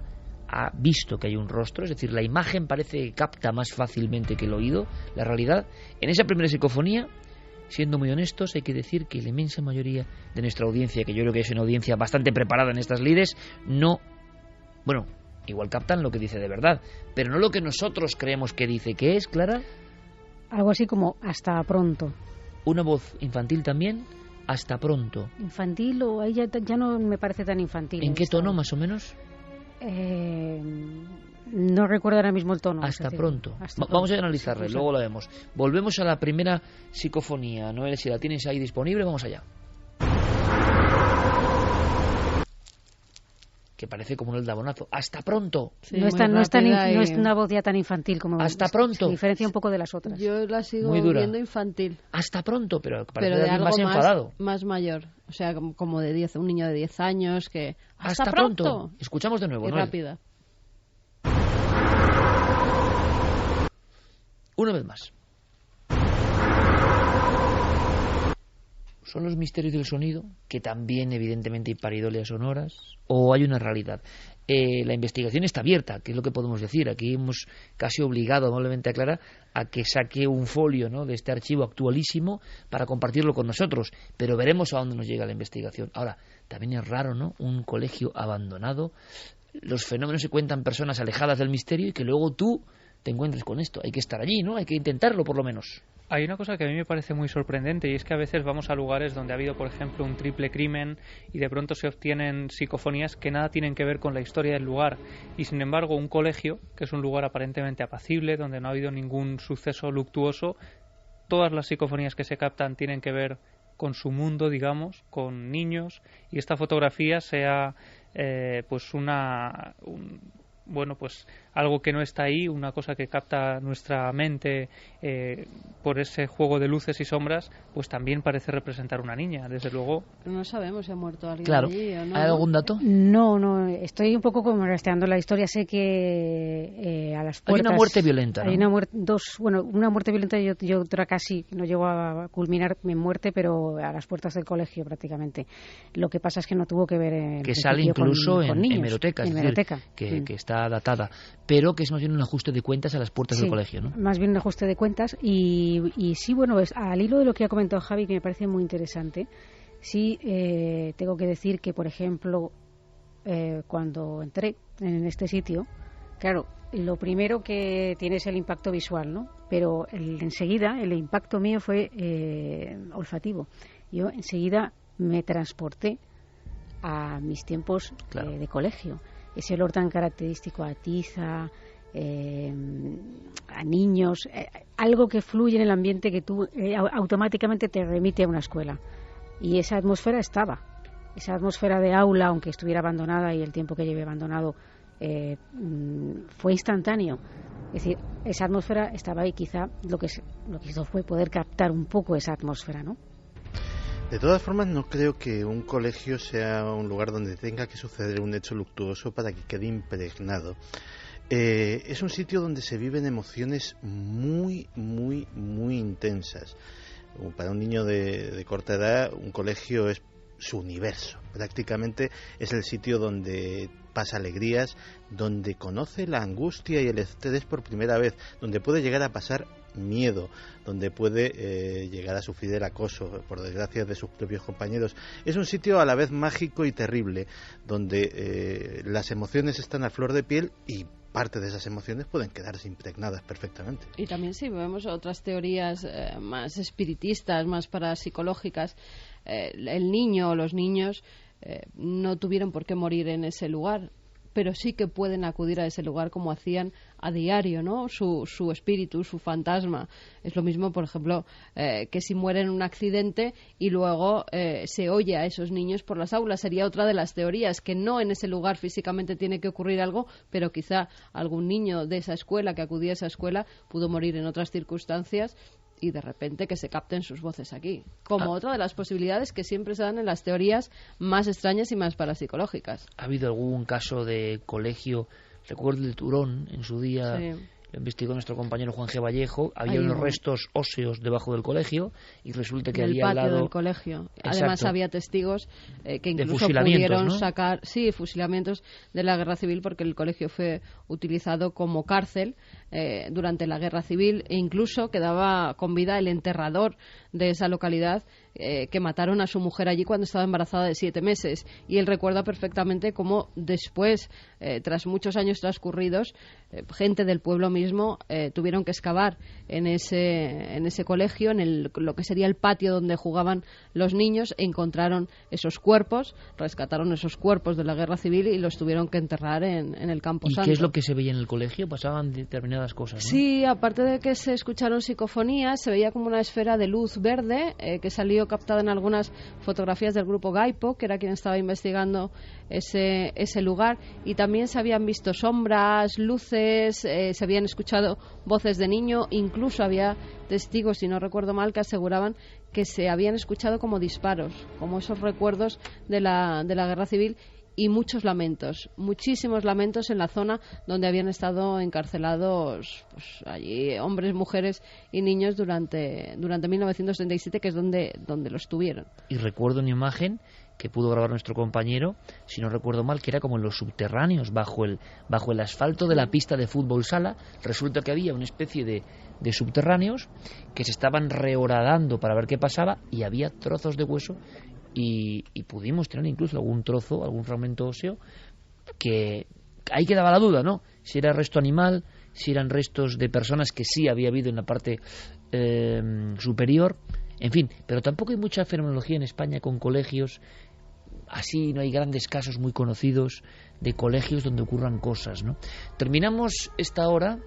ha visto que hay un rostro, es decir, la imagen parece que capta más fácilmente que el oído, la realidad. En esa primera psicofonía... Siendo muy honestos, hay que decir que la inmensa mayoría de nuestra audiencia, que yo creo que es una audiencia bastante preparada en estas lides, no... Bueno, igual captan lo que dice de verdad, pero no lo que nosotros creemos que dice. ¿Qué es, Clara?
Algo así como hasta pronto.
Una voz infantil también, hasta pronto.
Infantil, o ahí ya no me parece tan infantil.
¿En qué tono, más o menos?
No recuerdo ahora mismo el tono.
Hasta pronto. Vamos a analizarla, luego lo vemos. Volvemos a la primera psicofonía. Noel, si la tienes ahí disponible, vamos allá. Que parece como un eldabonazo. ¡Hasta pronto!
Sí, no es una voz ya tan infantil como...
¡Hasta pronto!
Se diferencia un poco de las otras.
Yo la sigo viendo infantil.
¡Hasta pronto! Pero parece de algo más enfadado.
Más mayor. O sea, como de 10, un niño de 10 años que...
¡Hasta pronto! Escuchamos de nuevo,
y rápida.
Una vez más. ¿Son los misterios del sonido? Que también evidentemente hay pareidolias sonoras. ¿O hay una realidad? La investigación está abierta, que es lo que podemos decir. Aquí hemos casi obligado amablemente a Clara a que saque un folio, ¿no?, de este archivo actualísimo para compartirlo con nosotros. Pero veremos a dónde nos llega la investigación. Ahora, también es raro, ¿no?, un colegio abandonado. Los fenómenos se cuentan personas alejadas del misterio y que luego tú te encuentres con esto. Hay que estar allí, ¿no? Hay que intentarlo, por lo menos.
Hay una cosa que a mí me parece muy sorprendente, y es que a veces vamos a lugares donde ha habido, por ejemplo, un triple crimen y de pronto se obtienen psicofonías que nada tienen que ver con la historia del lugar. Y sin embargo, un colegio, que es un lugar aparentemente apacible, donde no ha habido ningún suceso luctuoso, todas las psicofonías que se captan tienen que ver con su mundo, digamos, con niños, y esta fotografía sea pues bueno, pues algo que no está ahí, una cosa que capta nuestra mente por ese juego de luces y sombras, pues también parece representar una niña, desde luego.
Pero no sabemos si ha muerto alguien
claro.
allí o no.
¿Hay algún dato?
No, estoy un poco como rastreando la historia. Sé que a las puertas...
Hay una muerte violenta, ¿no?
Hay una muerte violenta y otra casi, no llegó a culminar en muerte, pero a las puertas del colegio prácticamente. Lo que pasa es que no tuvo que ver
que sale incluso
con niños,
hemeroteca, es
hemeroteca.
Decir, que está datada, pero que es más bien un ajuste de cuentas a las puertas del colegio, ¿no?
Más bien un ajuste de cuentas y sí, bueno, al hilo de lo que ha comentado Javi, que me parece muy interesante, sí tengo que decir que, por ejemplo, cuando entré en este sitio, claro, lo primero que tiene es el impacto visual, ¿no? Pero enseguida el impacto mío fue olfativo. Yo enseguida me transporté a mis tiempos de colegio. Ese olor tan característico a tiza, a niños, algo que fluye en el ambiente que tú automáticamente te remite a una escuela. Y esa atmósfera estaba. Esa atmósfera de aula, aunque estuviera abandonada y el tiempo que llevé abandonado fue instantáneo. Es decir, esa atmósfera estaba ahí. Quizá lo que hizo fue poder captar un poco esa atmósfera, ¿no?
De todas formas, no creo que un colegio sea un lugar donde tenga que suceder un hecho luctuoso para que quede impregnado. Es un sitio donde se viven emociones muy, muy, muy intensas. Para un niño de corta edad, un colegio es su universo. Prácticamente es el sitio donde pasa alegrías, donde conoce la angustia y el estrés por primera vez, donde puede llegar a pasar miedo, donde puede llegar a sufrir el acoso, por desgracia, de sus propios compañeros. Es un sitio a la vez mágico y terrible, donde las emociones están a flor de piel y parte de esas emociones pueden quedarse impregnadas perfectamente.
Y también si vemos otras teorías más espiritistas, más parapsicológicas, el niño o los niños no tuvieron por qué morir en ese lugar, pero sí que pueden acudir a ese lugar como hacían a diario, ¿no? Su espíritu, su fantasma. Es lo mismo, por ejemplo, que si mueren en un accidente y luego se oye a esos niños por las aulas. Sería otra de las teorías, que no en ese lugar físicamente tiene que ocurrir algo, pero quizá algún niño de esa escuela, que acudía a esa escuela, pudo morir en otras circunstancias y de repente que se capten sus voces aquí. Como otra de las posibilidades que siempre se dan en las teorías más extrañas y más parapsicológicas.
¿Ha habido algún caso de colegio? Recuerdo el de Turón, en su día,
sí.
Lo investigó nuestro compañero Juan G. Vallejo. Había unos restos óseos debajo del colegio y resulta que había al lado
del colegio.
Exacto.
Además había testigos que incluso pudieron sacar fusilamientos de la guerra civil, porque el colegio fue utilizado como cárcel durante la guerra civil, e incluso quedaba con vida el enterrador de esa localidad, que mataron a su mujer allí cuando estaba embarazada de 7 meses, y él recuerda perfectamente cómo después, tras muchos años transcurridos, gente del pueblo mismo tuvieron que excavar en ese colegio, en lo que sería el patio donde jugaban los niños, e encontraron esos cuerpos, rescataron esos cuerpos de la guerra civil y los tuvieron que enterrar en el Campo Santo.
¿Y qué es lo que se veía en el colegio? Pasaban determinadas cosas, ¿no?
Sí, aparte de que se escucharon psicofonías, se veía como una esfera de luz verde que salió captada en algunas fotografías del grupo Gaipo, que era quien estaba investigando ese lugar, y también se habían visto sombras, luces, se habían escuchado voces de niño, incluso había testigos, si no recuerdo mal, que aseguraban que se habían escuchado como disparos, como esos recuerdos de la guerra civil, y muchos lamentos, muchísimos lamentos en la zona donde habían estado encarcelados, pues, allí hombres, mujeres y niños durante 1937, que es donde los tuvieron.
Y recuerdo una imagen que pudo grabar nuestro compañero, si no recuerdo mal, que era como en los subterráneos, bajo el asfalto de la pista de fútbol sala. Resulta que había una especie de subterráneos que se estaban rehoradando para ver qué pasaba, y había trozos de hueso, y pudimos tener incluso algún trozo, algún fragmento óseo, que ahí quedaba la duda, ¿no? Si era resto animal, si eran restos de personas, que sí había habido en la parte superior, en fin. Pero tampoco hay mucha fenomenología en España con colegios. Así no hay grandes casos muy conocidos de colegios donde ocurran cosas, ¿no? Terminamos esta hora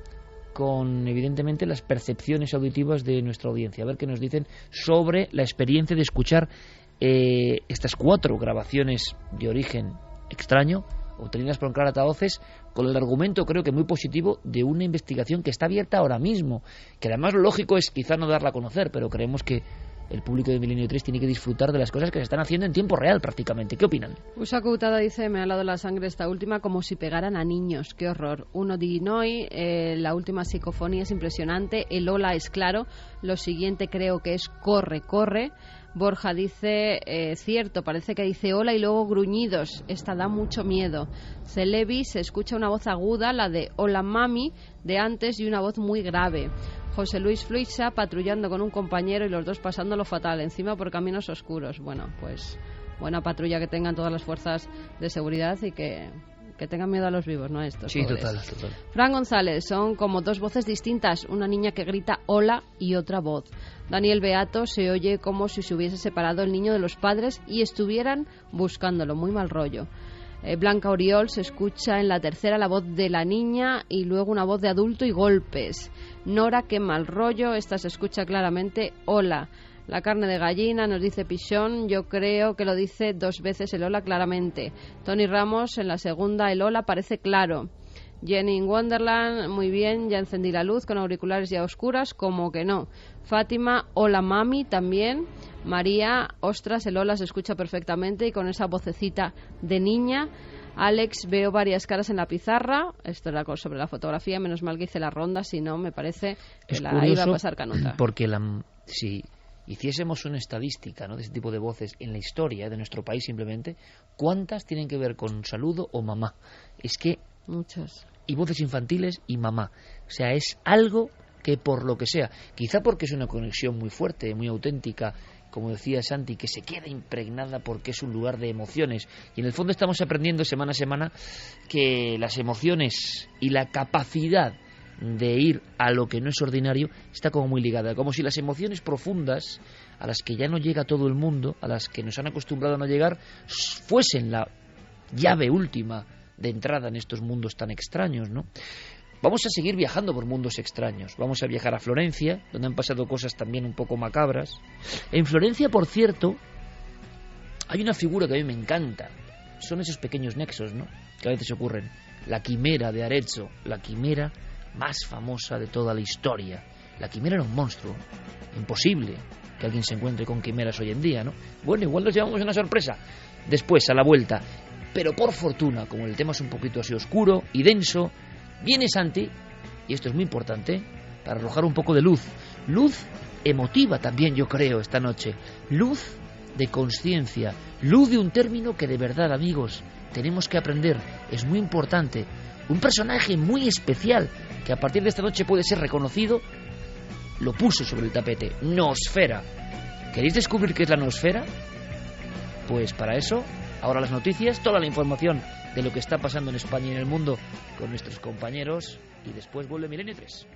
con, evidentemente, las percepciones auditivas de nuestra audiencia. A ver qué nos dicen sobre la experiencia de escuchar estas 4 grabaciones de origen extraño obtenidas por entrar altavoces, con el argumento creo que muy positivo de una investigación que está abierta ahora mismo, que además lo lógico es quizá no darla a conocer, pero creemos que el público de Milenio 3 tiene que disfrutar de las cosas que se están haciendo en tiempo real prácticamente. ¿Qué opinan?
Usa Coutada dice, me ha helado la sangre esta última como si pegaran a niños. ¡Qué horror! Uno di noi, la última psicofonía es impresionante, el hola es claro, lo siguiente creo que es corre, corre. Borja dice, cierto, parece que dice hola y luego gruñidos, esta da mucho miedo. Celebi, se escucha una voz aguda, la de hola mami, de antes, y una voz muy grave. José Luis Fluixa patrullando con un compañero y los dos pasándolo fatal, encima por caminos oscuros. Bueno, pues buena patrulla que tengan todas las fuerzas de seguridad y que tengan miedo a los vivos, no a estos.
Sí,
pobres.
total.
Fran González, son como dos voces distintas, una niña que grita hola y otra voz. Daniel Beato, se oye como si se hubiese separado el niño de los padres y estuvieran buscándolo, muy mal rollo. Blanca Oriol, se escucha en la tercera la voz de la niña y luego una voz de adulto y golpes. Nora, qué mal rollo, esta se escucha claramente hola. La carne de gallina, nos dice Pichón, yo creo que lo dice 2 veces el hola claramente. Tony Ramos, en la segunda el hola parece claro. Jenny in Wonderland, muy bien, ya encendí la luz con auriculares ya oscuras, como que no. Fátima, hola mami, también. María, ostras, el hola se escucha perfectamente y con esa vocecita de niña. Alex, veo varias caras en la pizarra. Esto era sobre la fotografía, menos mal que hice la ronda, si no me parece que la iba a pasar canuta.
Porque si hiciésemos una estadística, ¿no?, de este tipo de voces en la historia de nuestro país simplemente, ¿cuántas tienen que ver con saludo o mamá? Es que
muchas.
Y voces infantiles y mamá. O sea, es algo que por lo que sea, quizá porque es una conexión muy fuerte, muy auténtica, como decía Santi, que se queda impregnada porque es un lugar de emociones. Y en el fondo estamos aprendiendo semana a semana que las emociones y la capacidad de ir a lo que no es ordinario está como muy ligada, como si las emociones profundas a las que ya no llega todo el mundo, a las que nos han acostumbrado a no llegar, fuesen la llave última de entrada en estos mundos tan extraños, ¿no? Vamos a seguir viajando por mundos extraños. Vamos a viajar a Florencia, donde han pasado cosas también un poco macabras. En Florencia, por cierto, hay una figura que a mí me encanta. Son esos pequeños nexos, ¿no?, que a veces ocurren. La quimera de Arezzo, la quimera más famosa de toda la historia. La quimera era un monstruo. Imposible que alguien se encuentre con quimeras hoy en día, ¿no? Bueno, igual nos llevamos una sorpresa. Después, a la vuelta. Pero por fortuna, como el tema es un poquito así oscuro y denso, viene Santi, y esto es muy importante, para arrojar un poco de luz. Luz emotiva también, yo creo, esta noche. Luz de conciencia. Luz de un término que de verdad, amigos, tenemos que aprender. Es muy importante. Un personaje muy especial, que a partir de esta noche puede ser reconocido, lo puso sobre el tapete. Noosfera. ¿Queréis descubrir qué es la noosfera? Pues para eso, ahora las noticias, toda la información de lo que está pasando en España y en el mundo con nuestros compañeros, y después vuelve Milenio 3.